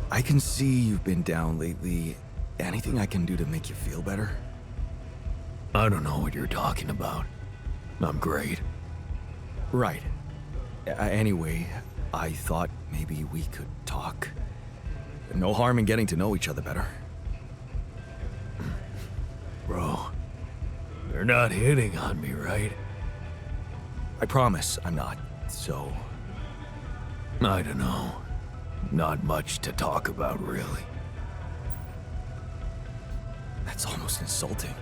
I can see you've been down lately. Anything I can do to make you feel better? I don't know what you're talking about. I'm great. Right. Anyway, I thought maybe we could talk. No harm in getting to know each other better. Bro, you're not hitting on me, right? I promise I'm not, so... I don't know. Not much to talk about, really. That's almost insulting.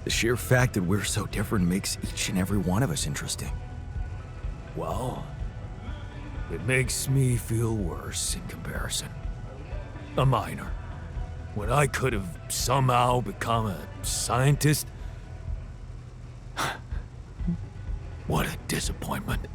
The sheer fact that we're so different makes each and every one of us interesting. Well, it makes me feel worse in comparison. A minor. When I could have somehow become a scientist. What a disappointment.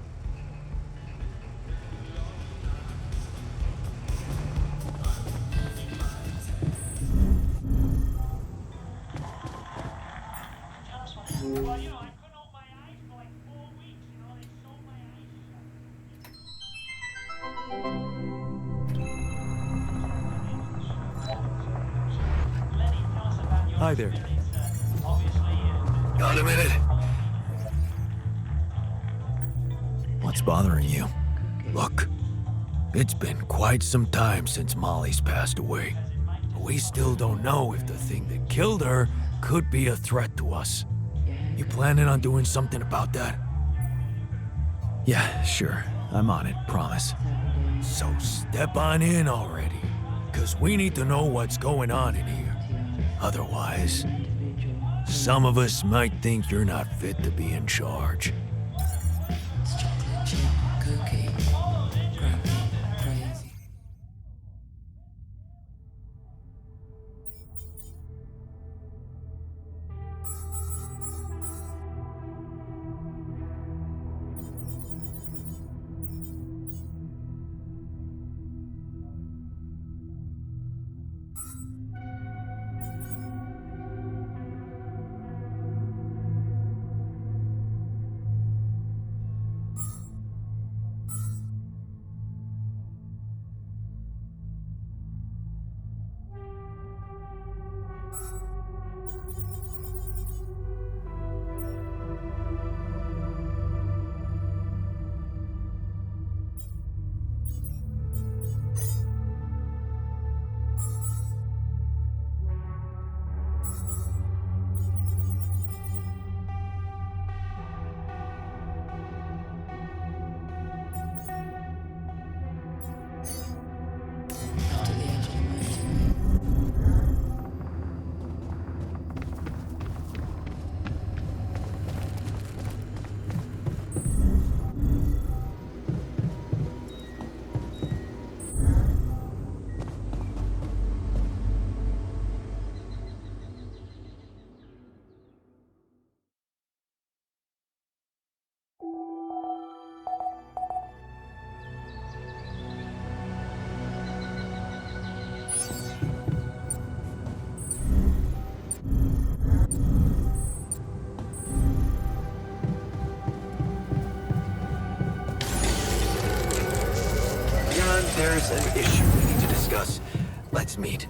Hi there. Got a minute? What's bothering you? Look, it's been quite some time since Molly's passed away. But we still don't know if the thing that killed her could be a threat to us. You planning on doing something about that? Yeah, sure. I'm on it, promise. So step on in already, because we need to know what's going on in here. Otherwise, some of us might think you're not fit to be in charge. an issue we need to discuss. Let's meet.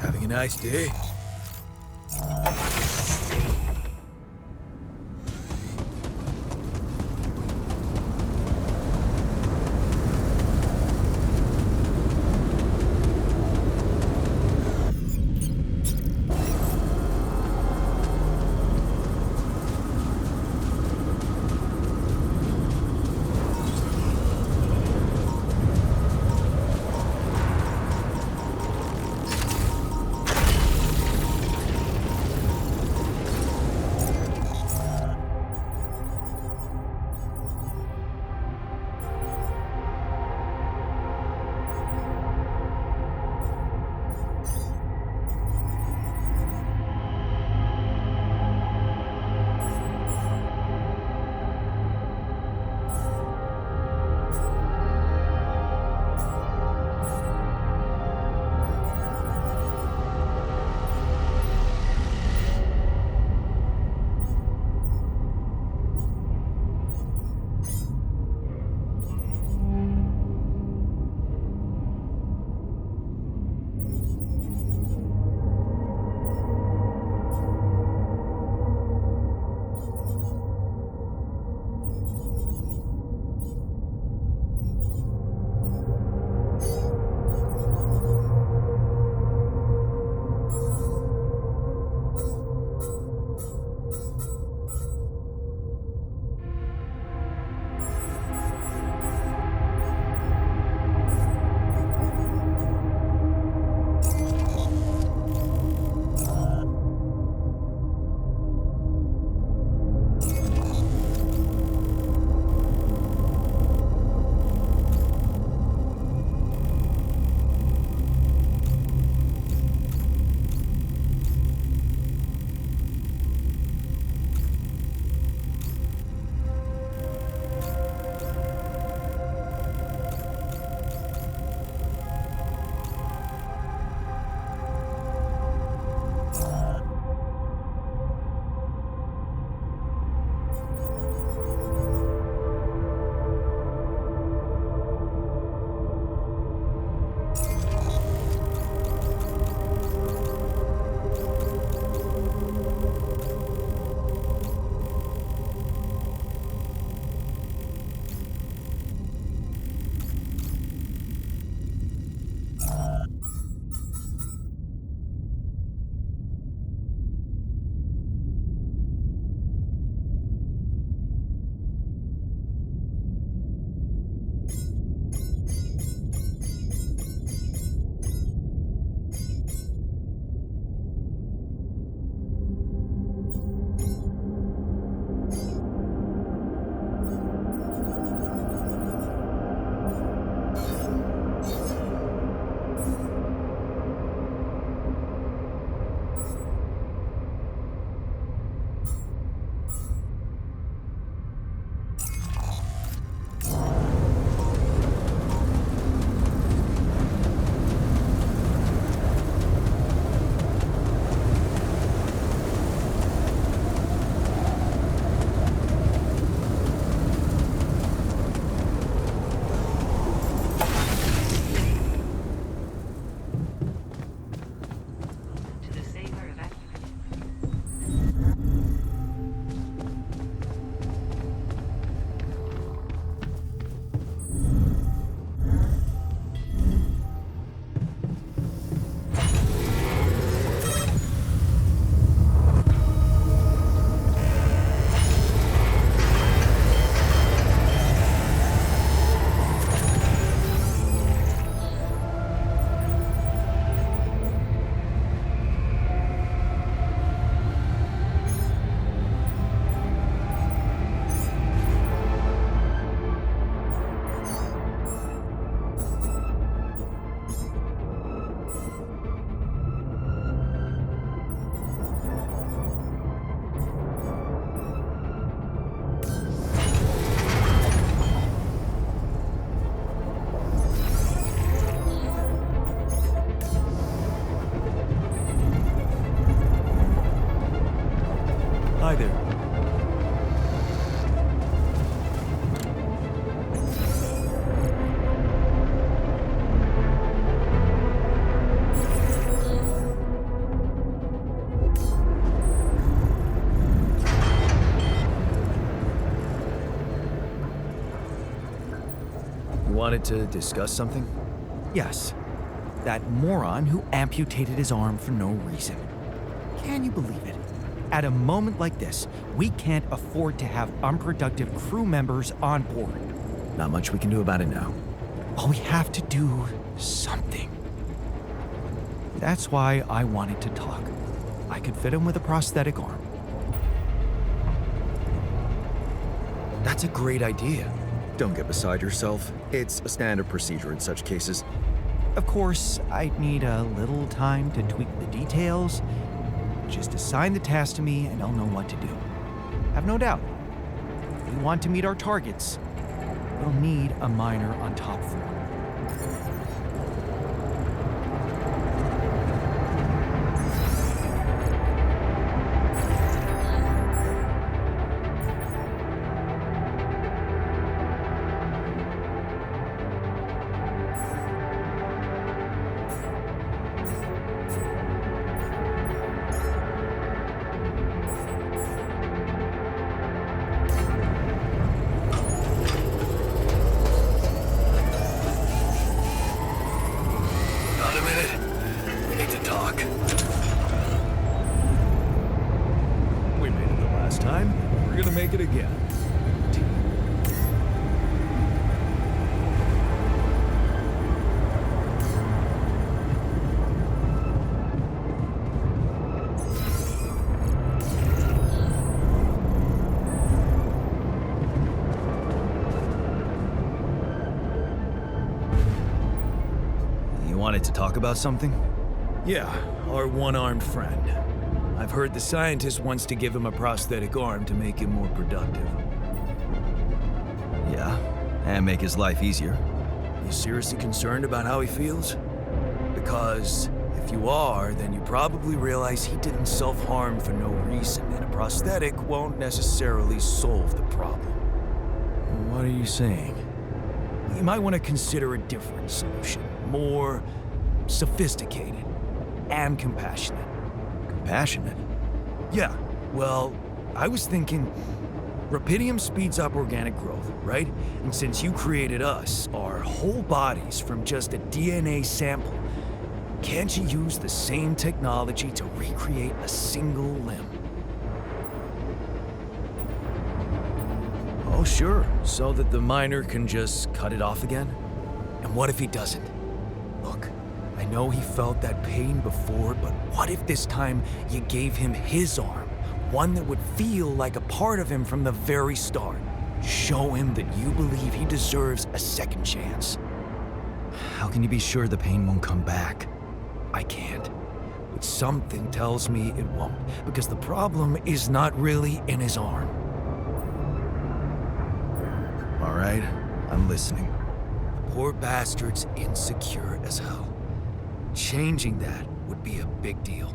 Having a nice day? You wanted to discuss something? Yes, that moron who amputated his arm for no reason. Can you believe it? At a moment like this, we can't afford to have unproductive crew members on board. Not much we can do about it now. Well, we have to do something. That's why I wanted to talk. I could fit him with a prosthetic arm. That's a great idea. Don't get beside yourself. It's a standard procedure in such cases. Of course, I'd need a little time to tweak the details. Just assign the task to me and I'll know what to do. Have no doubt. If we want to meet our targets, we'll need a miner on top floor. Not a minute. We need to talk. We made it the last time. We're gonna make it again. You wanted to talk about something? Yeah, our one-armed friend. I've heard the scientist wants to give him a prosthetic arm to make him more productive. Yeah, and make his life easier. You seriously concerned about how he feels? Because if you are, then you probably realize he didn't self-harm for no reason, and a prosthetic won't necessarily solve the problem. What are you saying? You might want to consider a different solution, more sophisticated and compassionate. Compassionate? Yeah, well, I was thinking Rapidium speeds up organic growth, right? And since you created us, our whole bodies from just a DNA sample, can't you use the same technology to recreate a single limb? Oh, sure, so that the miner can just cut it off again? And what if he doesn't? Look, I know he felt that pain before, but what if this time you gave him his arm? One that would feel like a part of him from the very start. Show him that you believe he deserves a second chance. How can you be sure the pain won't come back? I can't. But something tells me it won't, because the problem is not really in his arm. All right, I'm listening. Poor bastard's insecure as hell. Changing that would be a big deal.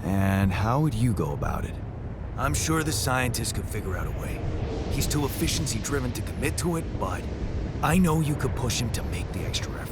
And how would you go about it? I'm sure the scientist could figure out a way. He's too efficiency-driven to commit to it, but I know you could push him to make the extra effort.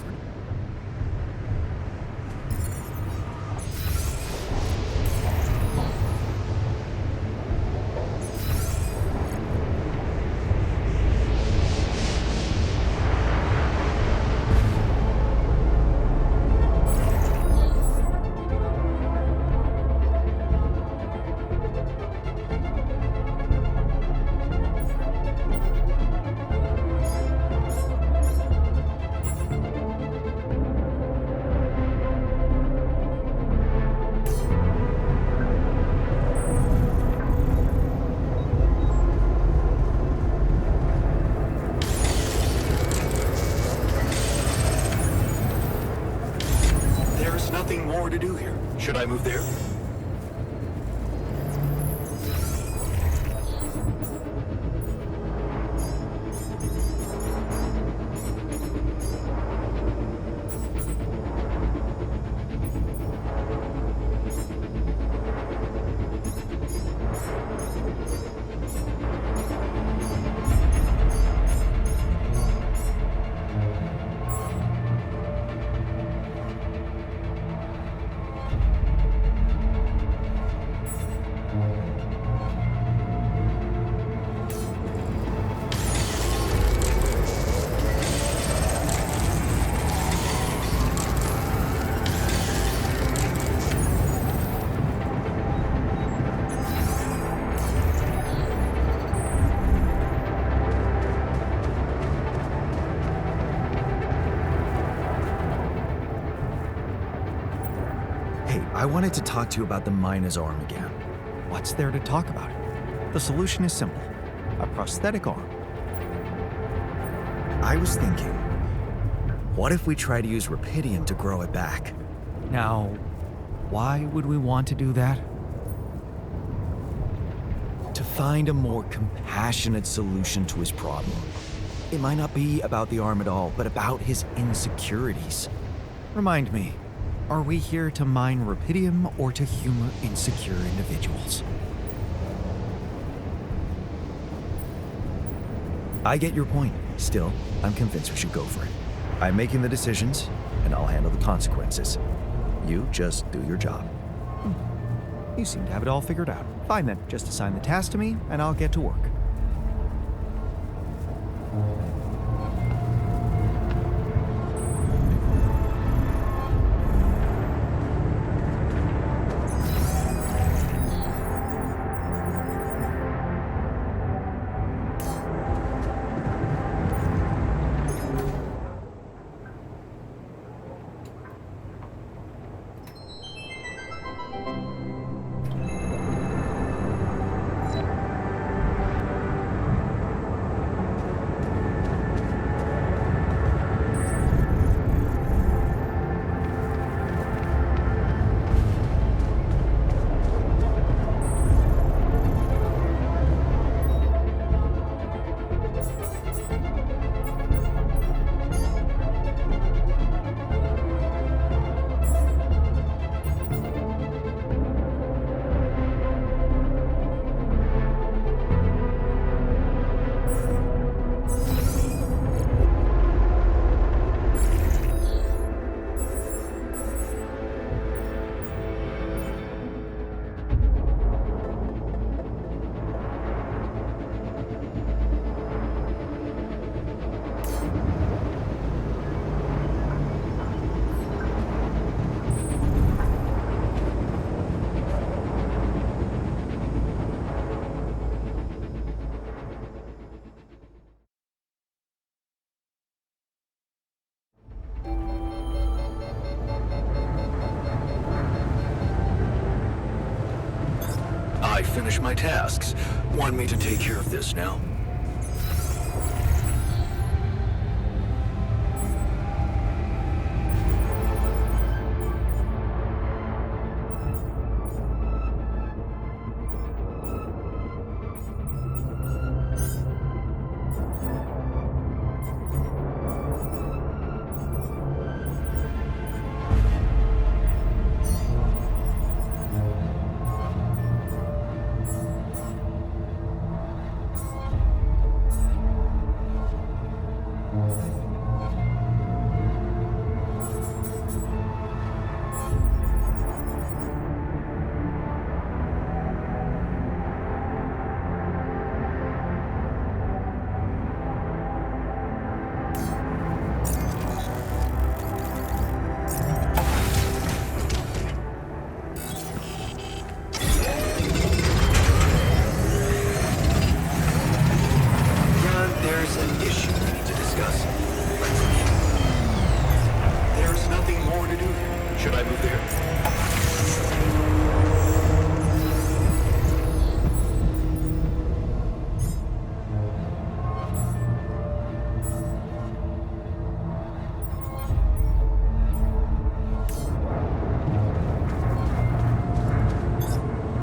Nothing more to do here. Should I move there? I wanted to talk to you about the miner's arm again. What's there to talk about? The solution is simple. A prosthetic arm. I was thinking, what if we try to use Rapidium to grow it back? Now, why would we want to do that? To find a more compassionate solution to his problem. It might not be about the arm at all, but about his insecurities. Remind me, are we here to mine Rapidium or to humor insecure individuals? I get your point. Still, I'm convinced we should go for it. I'm making the decisions, and I'll handle the consequences. You just do your job. You seem to have it all figured out. Fine then, just assign the task to me, and I'll get to work. I finished my tasks. Want me to take care of this now?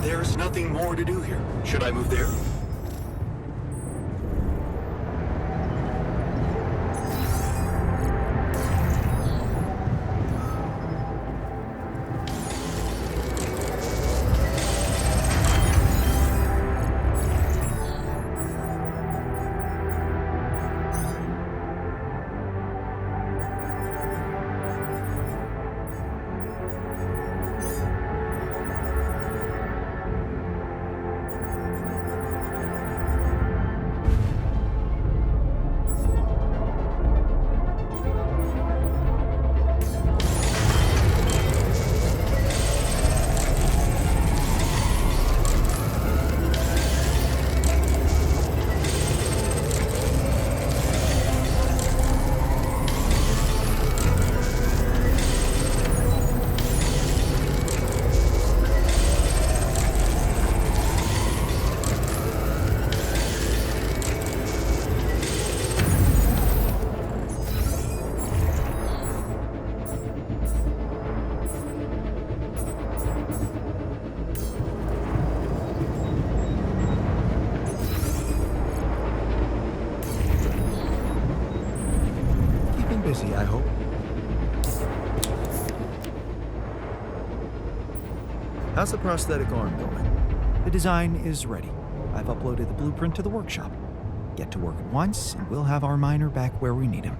There's nothing more to do here. Should I move there? busy, I hope. How's the prosthetic arm going? The design is ready. I've uploaded the blueprint to the workshop. Get to work at once, and we'll have our miner back where we need him.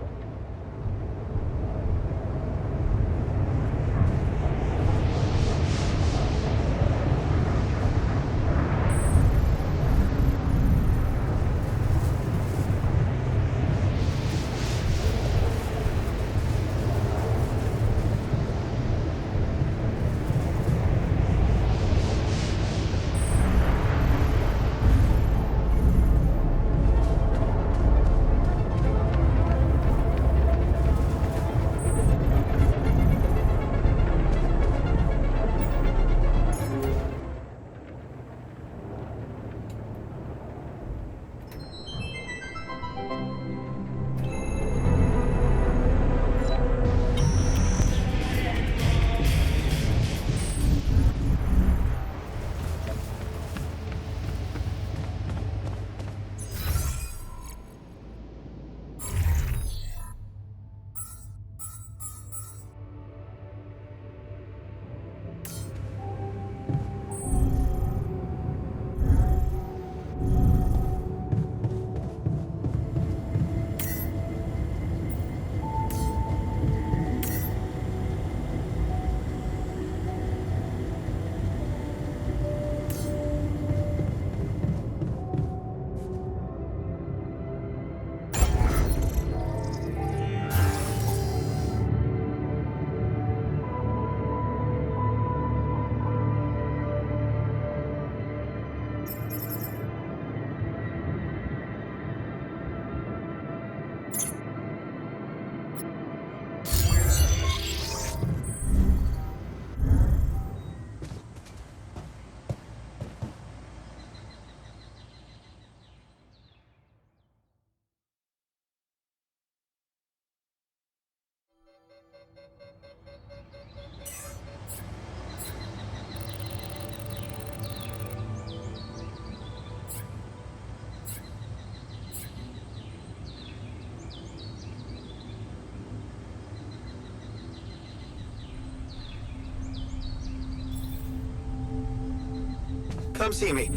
Come see me.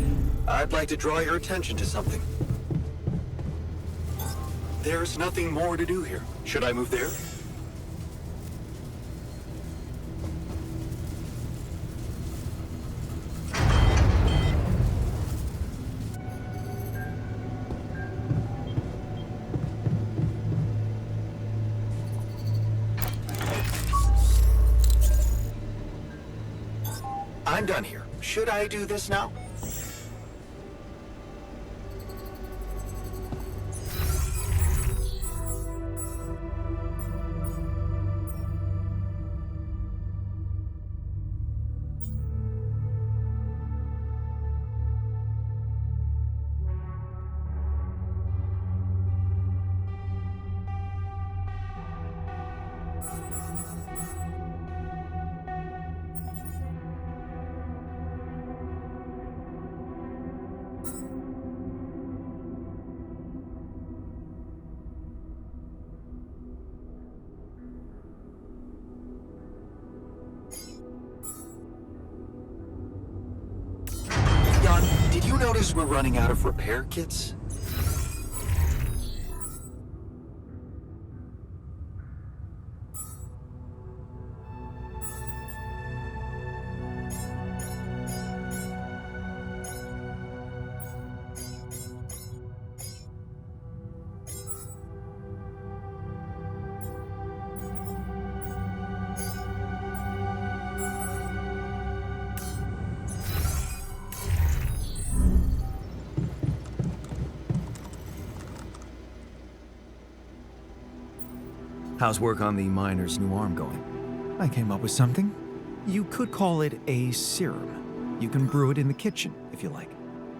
I'd like to draw your attention to something. There's nothing more to do here. Should I move there? I'm done here. Should I do this now? Did you notice we're running out of repair kits? How's work on the miner's new arm going? I came up with something. You could call it a serum. You can brew it in the kitchen, if you like.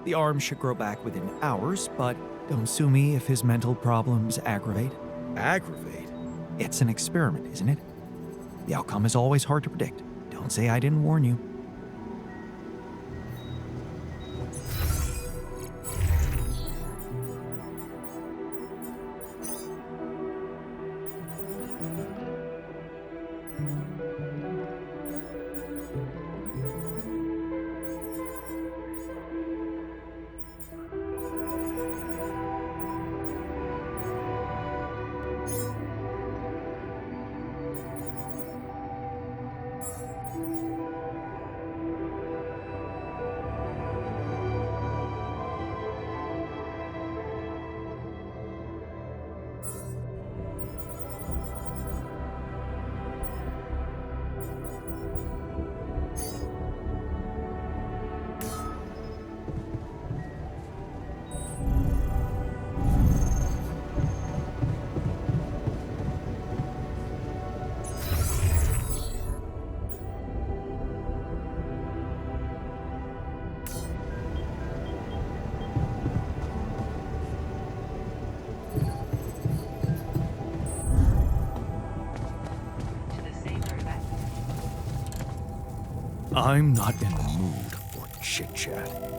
The arm should grow back within hours, but don't sue me if his mental problems aggravate. Aggravate? It's an experiment, isn't it? The outcome is always hard to predict. Don't say I didn't warn you. I'm not in the mood for chit-chat.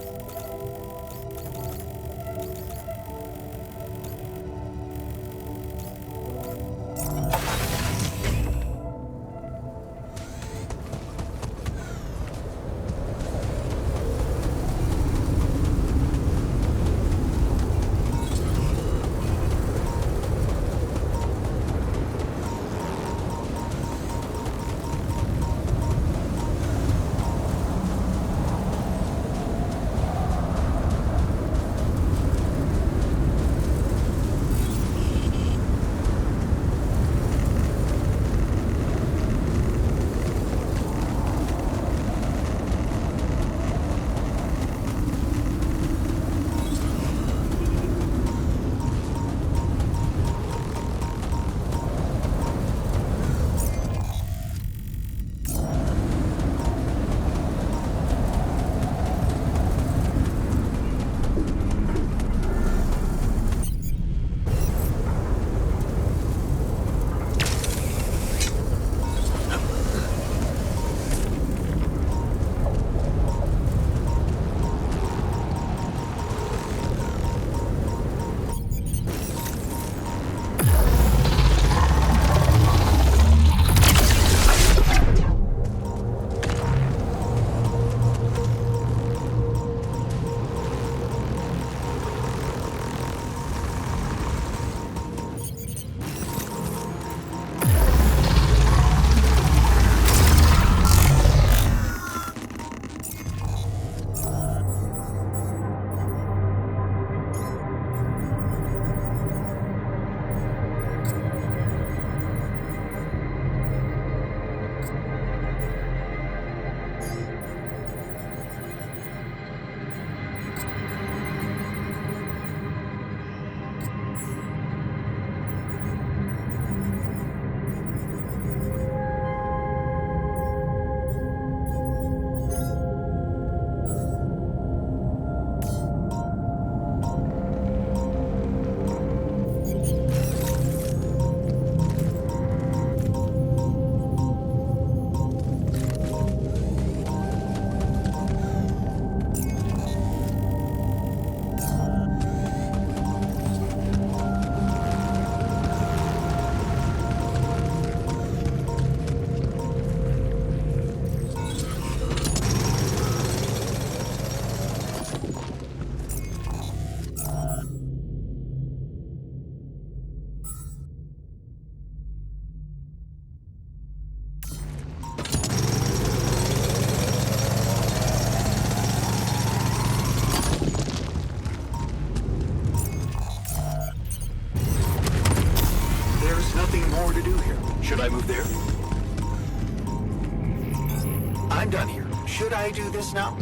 Should I move there? I'm done here. Should I do this now?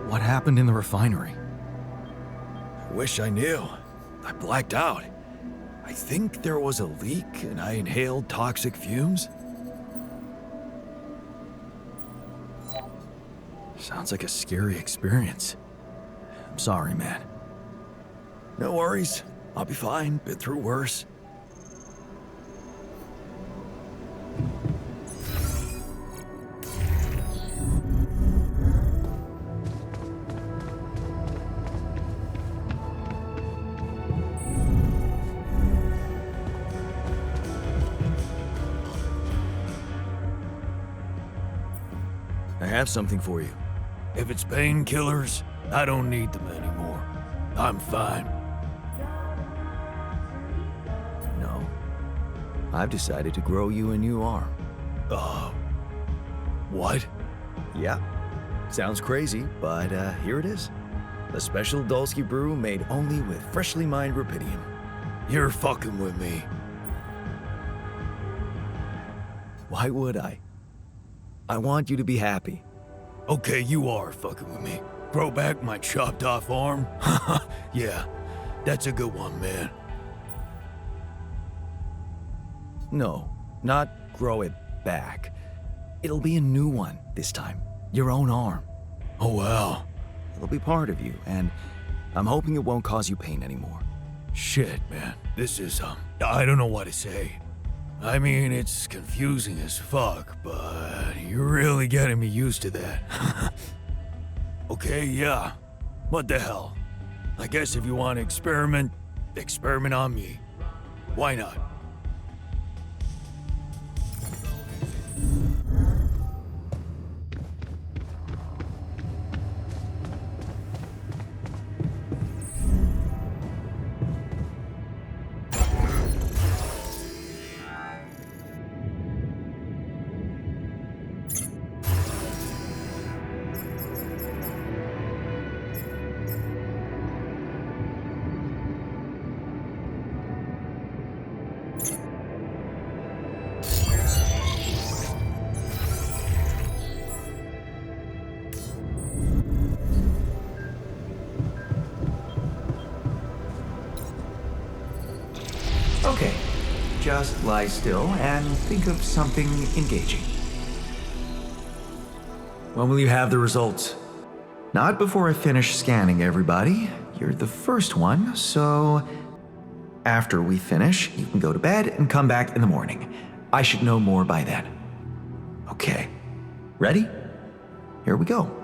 What happened in the refinery? I wish I knew. I blacked out. I think there was a leak and I inhaled toxic fumes. Sounds like a scary experience. I'm sorry, man. No worries. I'll be fine. Been through worse. I have something for you. If it's painkillers, I don't need them anymore. I'm fine. No. I've decided to grow you a new arm. What? Yeah. Sounds crazy, but here it is. A special Dulski brew made only with freshly mined rubidium. You're fucking with me. Why would I? I want you to be happy. Okay, you are fucking with me. Grow back my chopped off arm? Yeah, that's a good one, man. No, not grow it back. It'll be a new one this time. Your own arm. Oh, wow. It'll be part of you, and I'm hoping it won't cause you pain anymore. Shit, man. This is, I don't know what to say. I mean, it's confusing as fuck, but you're really getting me used to that. Okay, yeah. What the hell? I guess if you want to experiment on me. Why not? Okay, just lie still and think of something engaging. When will you have the results? Not before I finish scanning everybody. You're the first one, so after we finish, you can go to bed and come back in the morning. I should know more by then. Okay, ready? Here we go.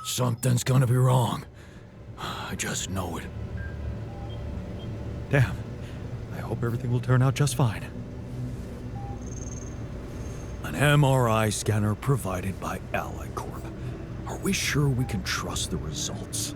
Something's gonna be wrong. I just know it. Damn. I hope everything will turn out just fine. An MRI scanner provided by Allied Corp. Are we sure we can trust the results?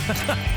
Go.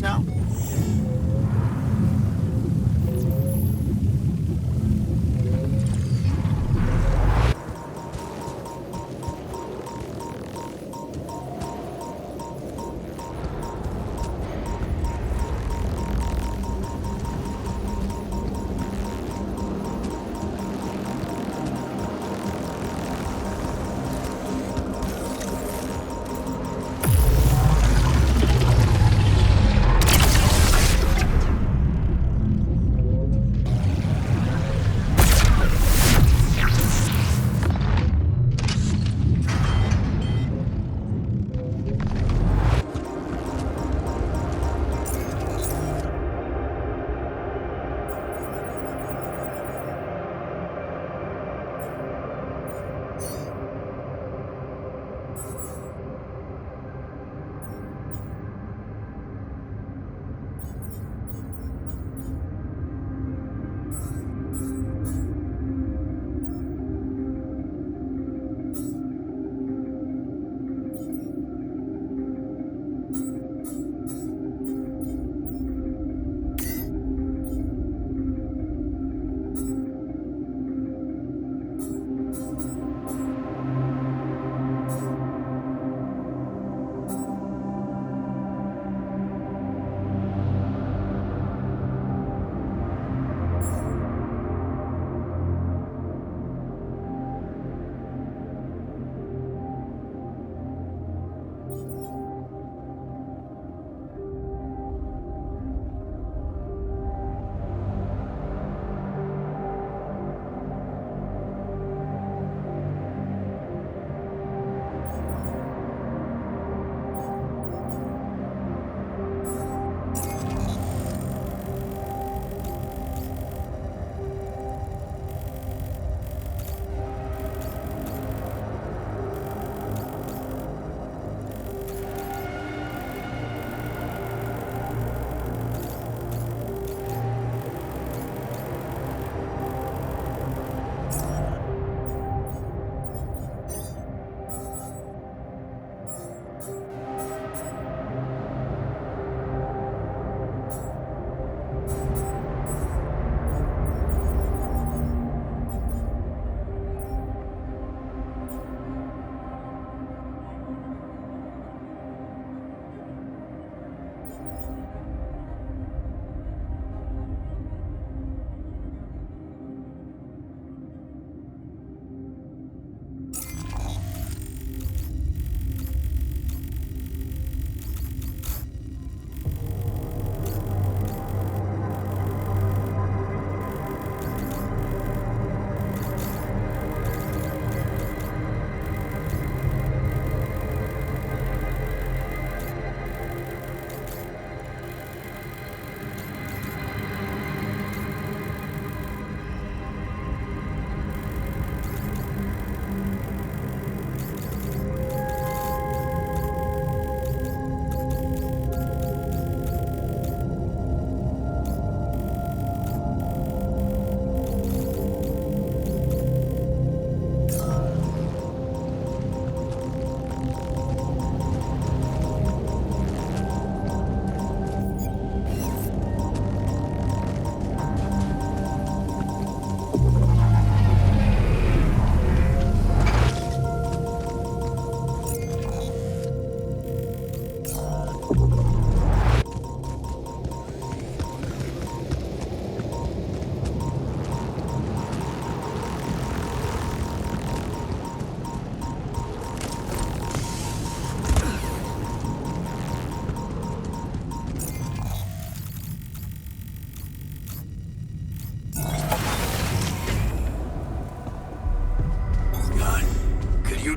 us now?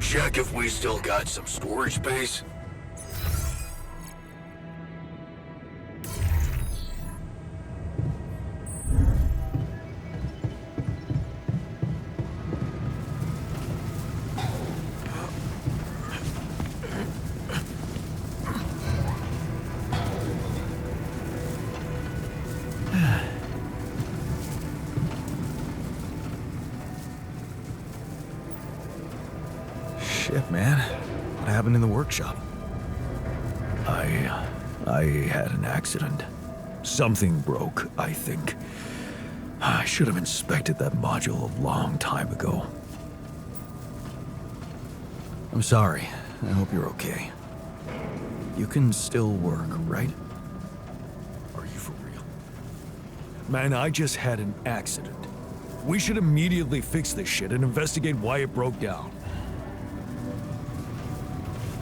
Check if we still got some storage space. Shit, man. What happened in the workshop? I I had an accident. Something broke, I think. I should have inspected that module a long time ago. I'm sorry. I hope you're okay. You can still work, right? Are you for real? Man, I just had an accident. We should immediately fix this shit and investigate why it broke down.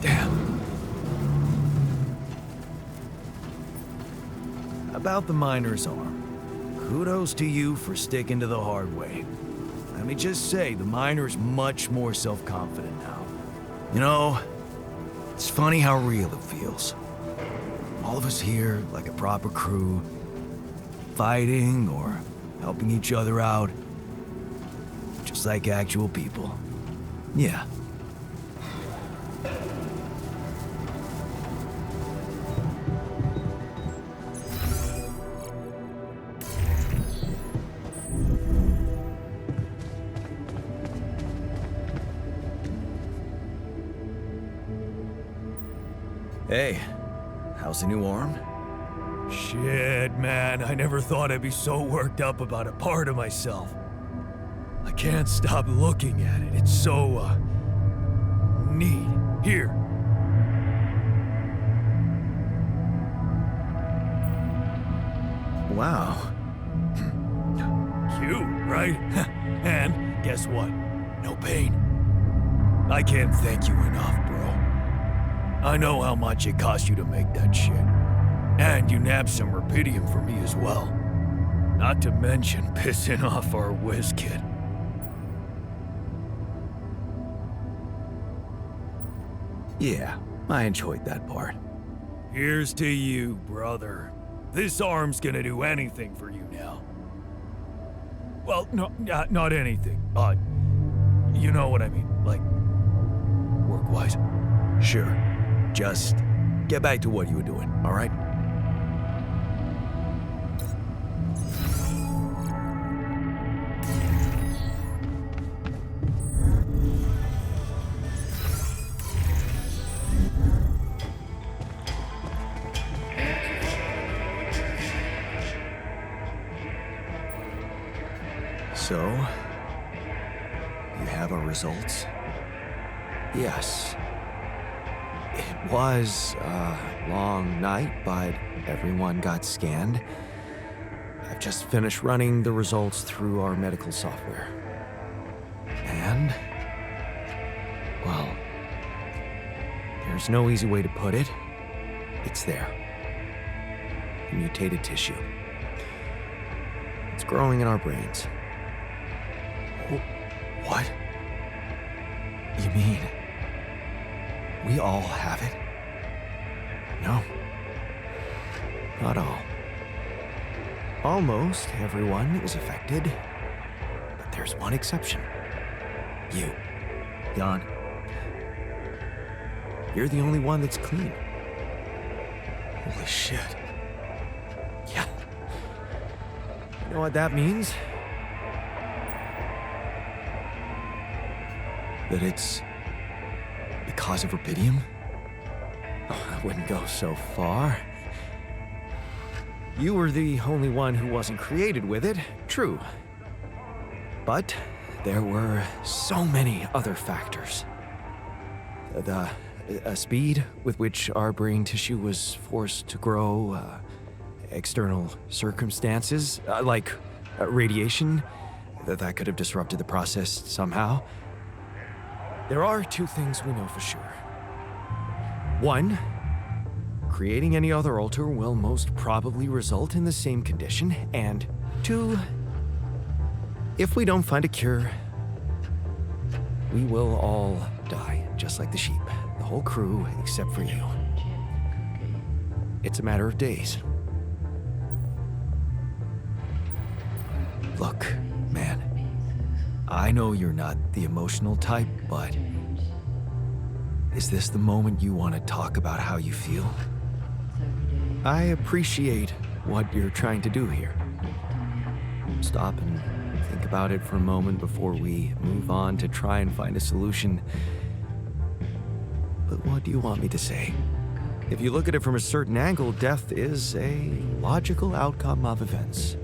Damn. About the miner's arm. Kudos to you for sticking to the hard way. Let me just say, the miner's much more self-confident now. You know, it's funny how real it feels. All of us here, like a proper crew, fighting or helping each other out, just like actual people. Yeah. Hey, how's the new arm? Shit, man, I never thought I'd be so worked up about a part of myself. I can't stop looking at it. It's so, neat. Here. Wow. Cute, right? And guess what? No pain. I can't thank you enough, bro. I know how much it cost you to make that shit. And you nabbed some rubidium for me as well. Not to mention pissing off our whiz kid. Yeah, I enjoyed that part. Here's to you, brother. This arm's gonna do anything for you now. Well, no, not anything. You know what I mean, like, work-wise. Sure. Just get back to what you were doing, all right? So, you have our results? Yes. It was a long night, but everyone got scanned. I've just finished running the results through our medical software. And, well, there's no easy way to put it. It's there. Mutated tissue. It's growing in our brains. What? You mean we all have it? No. Not all. Almost everyone is affected, but there's one exception. You, Jan. You're the only one that's clean. Holy shit. Yeah. You know what that means? That it's because of rubidium? Oh, I wouldn't go so far. You were the only one who wasn't created with it, true. But there were so many other factors. The speed with which our brain tissue was forced to grow, external circumstances, like radiation, that could have disrupted the process somehow. There are two things we know for sure. One, creating any other altar will most probably result in the same condition. And two, if we don't find a cure, we will all die, just like the sheep. The whole crew, except for you. It's a matter of days. Look, man. I know you're not the emotional type, but is this the moment you want to talk about how you feel? I appreciate what you're trying to do here. Stop and think about it for a moment before we move on to try and find a solution. But what do you want me to say? If you look at it from a certain angle, death is a logical outcome of events.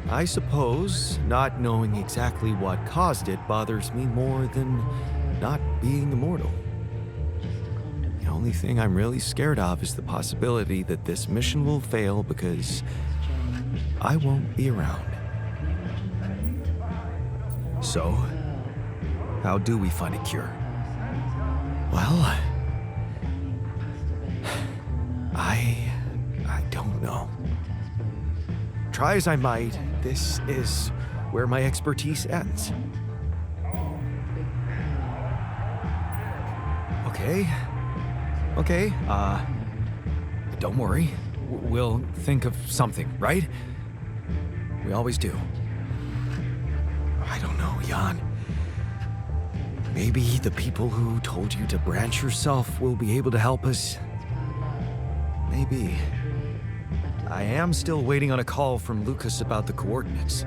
I suppose not knowing exactly what caused it bothers me more than not being immortal. The only thing I'm really scared of is the possibility that this mission will fail because I won't be around. So, how do we find a cure? Well, I don't know. Try as I might, this is where my expertise ends. Okay, don't worry. We'll think of something, right? We always do. I don't know, Jan. Maybe the people who told you to branch yourself will be able to help us. Maybe. I am still waiting on a call from Lucas about the coordinates.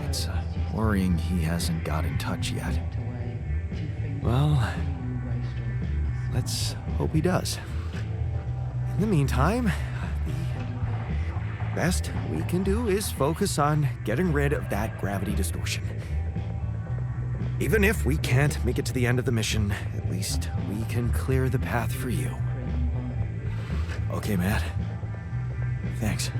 It's worrying he hasn't got in touch yet. Well, let's hope he does. In the meantime, the best we can do is focus on getting rid of that gravity distortion. Even if we can't make it to the end of the mission, at least we can clear the path for you. Okay, Matt. Thanks.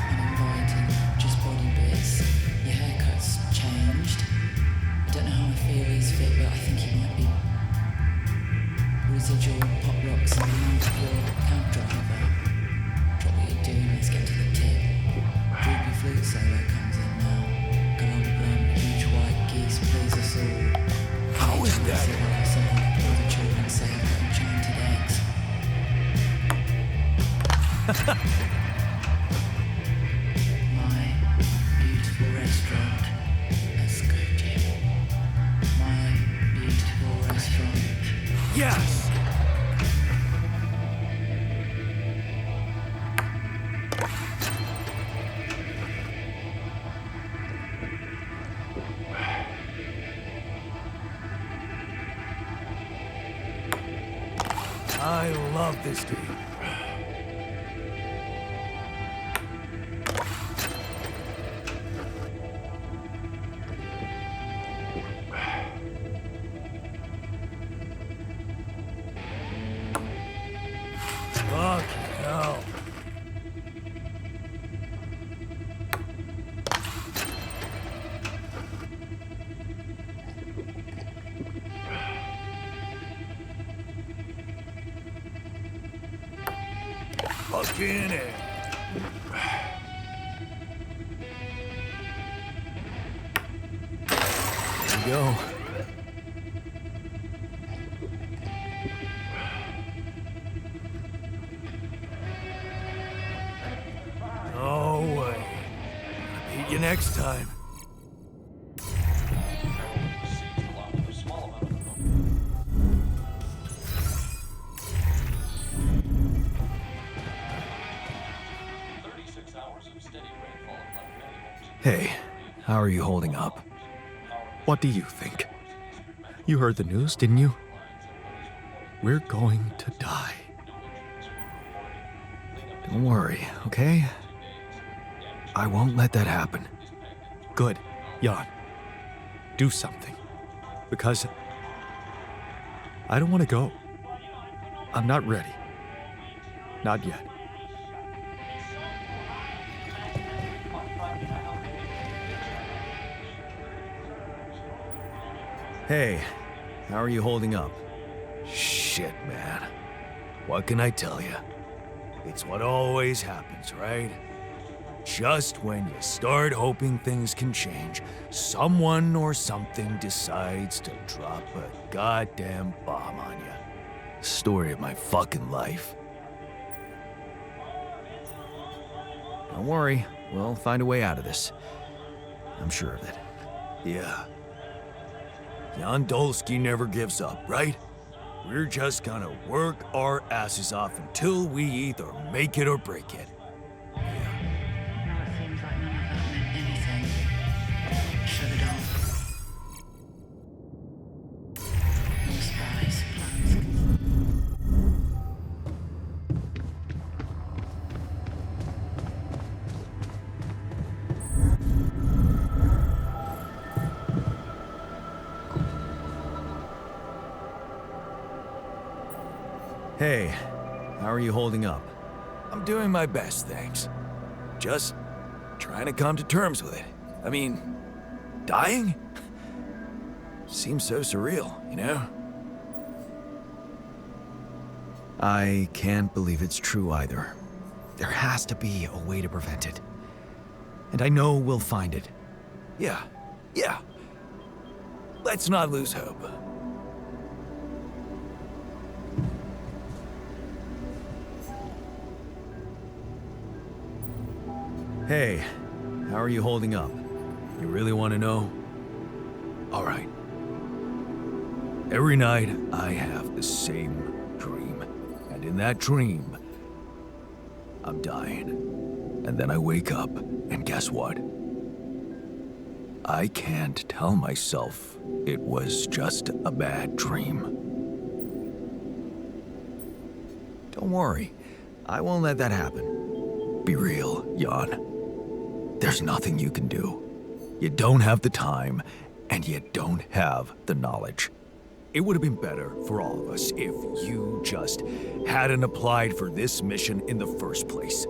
Uninviting, just body bits. Your haircut's changed. I don't know how I feel he's fit, but I think he might be. Residual pop rocks and the amount of your cab driver. Drop what you're doing, let's get to the tip. Droopy flute solo comes in now. Globe blunt, huge white geese, please us all. How is that? All the children say I've got enchanted eggs. My beautiful restaurant. Let's go, Jim. My beautiful restaurant. Yes! I love this game. Fuck hell. Fucking it. There we go. No way. I'll beat you next time. Hey, how are you holding up? What do you think? You heard the news, didn't you? We're going to die. Don't worry, okay? I won't let that happen. Good. Jan, do something. Because I don't want to go. I'm not ready. Not yet. Hey, how are you holding up? Shit, man. What can I tell you? It's what always happens, right? Just when you start hoping things can change, someone or something decides to drop a goddamn bomb on you. Story of my fucking life. Don't worry, we'll find a way out of this. I'm sure of it. Yeah. Jan Dolsky never gives up, right? We're just gonna work our asses off until we either make it or break it. Now it seems like none of that meant anything. Hey, how are you holding up? I'm doing my best, thanks. Just trying to come to terms with it. I mean, dying? Seems so surreal, you know? I can't believe it's true either. There has to be a way to prevent it. And I know we'll find it. Yeah. Let's not lose hope. Hey, how are you holding up? You really want to know? All right. Every night, I have the same dream. And in that dream, I'm dying. And then I wake up, and guess what? I can't tell myself it was just a bad dream. Don't worry, I won't let that happen. Be real, Jan. There's nothing you can do. You don't have the time, and you don't have the knowledge. It would have been better for all of us if you just hadn't applied for this mission in the first place.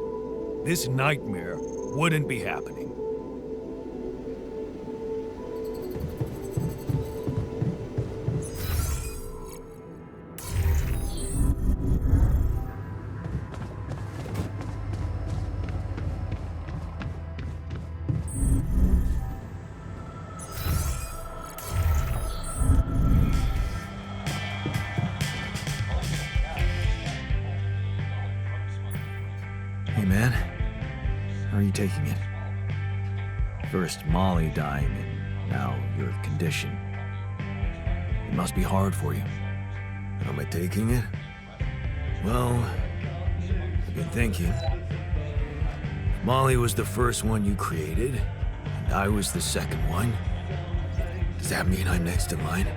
This nightmare wouldn't be happening. Hey man, how are you taking it? First Molly dying, and now your condition. It must be hard for you. How am I taking it? Well, I've been thinking. Molly was the first one you created, and I was the second one. Does that mean I'm next in line?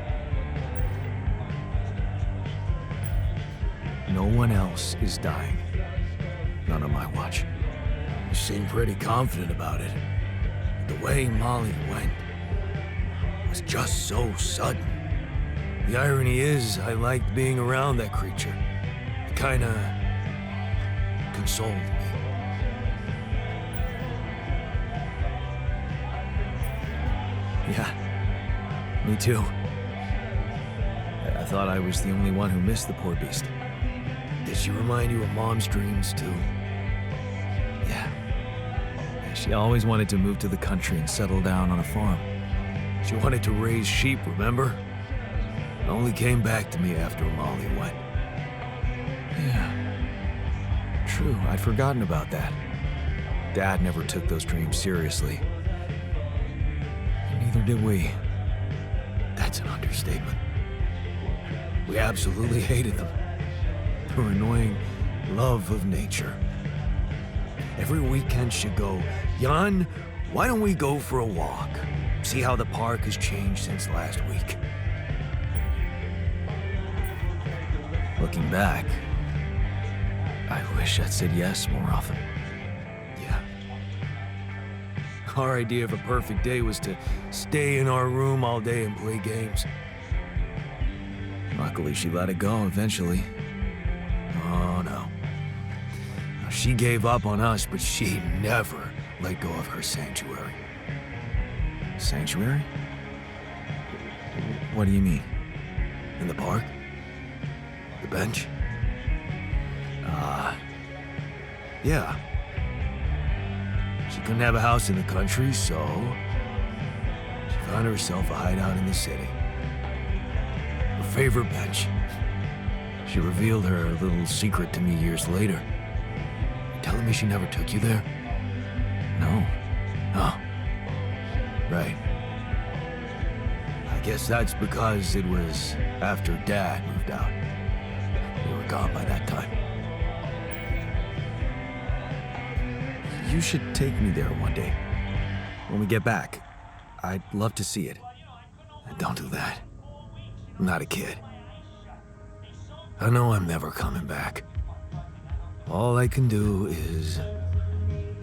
No one else is dying. None on my watch. You seem pretty confident about it. The way Molly went was just so sudden. The irony is, I liked being around that creature. It kinda consoled me. Yeah, me too. I thought I was the only one who missed the poor beast. Did she remind you of Mom's dreams, too? Yeah. She always wanted to move to the country and settle down on a farm. She wanted to raise sheep, remember? It only came back to me after Molly went. Yeah. True, I'd forgotten about that. Dad never took those dreams seriously. And neither did we. That's an understatement. We absolutely hated them. Her annoying love of nature. Every weekend she'd go, Jan, why don't we go for a walk? See how the park has changed since last week. Looking back, I wish I'd said yes more often. Yeah. Our idea of a perfect day was to stay in our room all day and play games. Luckily, she let it go eventually. Oh, no. She gave up on us, but she never let go of her sanctuary. Sanctuary? What do you mean? In the park? The bench? Yeah. She couldn't have a house in the country, so she found herself a hideout in the city. Her favorite bench. She revealed her little secret to me years later. You telling me she never took you there? No. Oh. Right. I guess that's because it was after Dad moved out. We were gone by that time. You should take me there one day. When we get back, I'd love to see it. Don't do that. I'm not a kid. I know I'm never coming back. All I can do is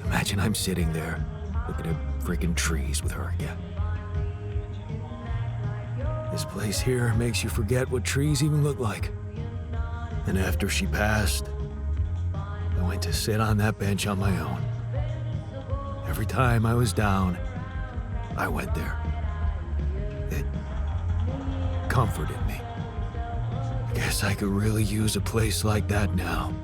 imagine I'm sitting there looking at freaking trees with her again. This place here makes you forget what trees even look like. And after she passed, I went to sit on that bench on my own. Every time I was down, I went there. It comforted me. I guess I could really use a place like that now.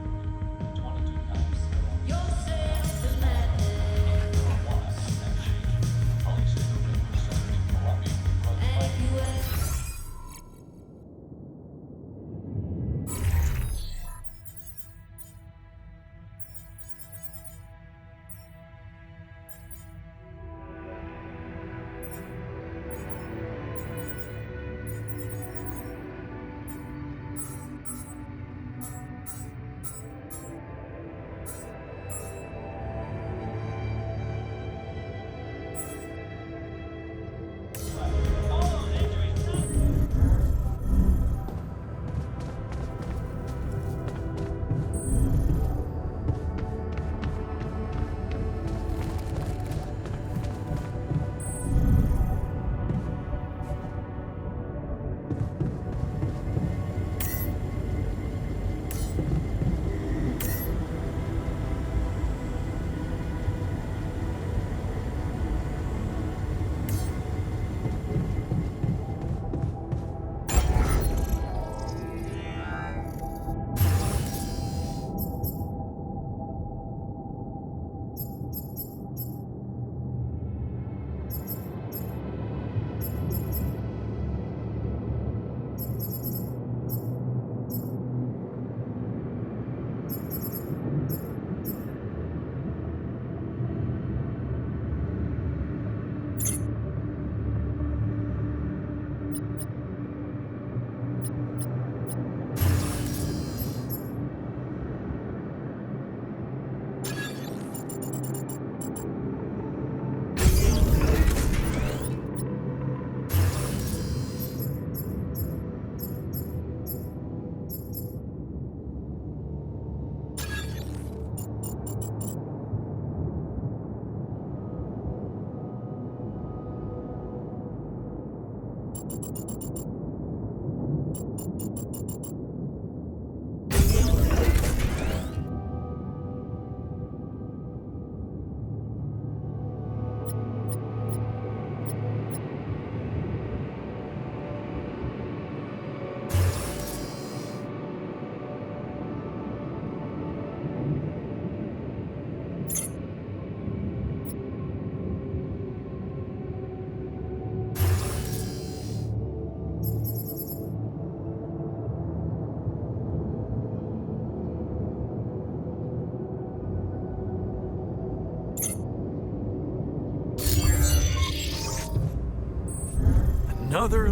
Another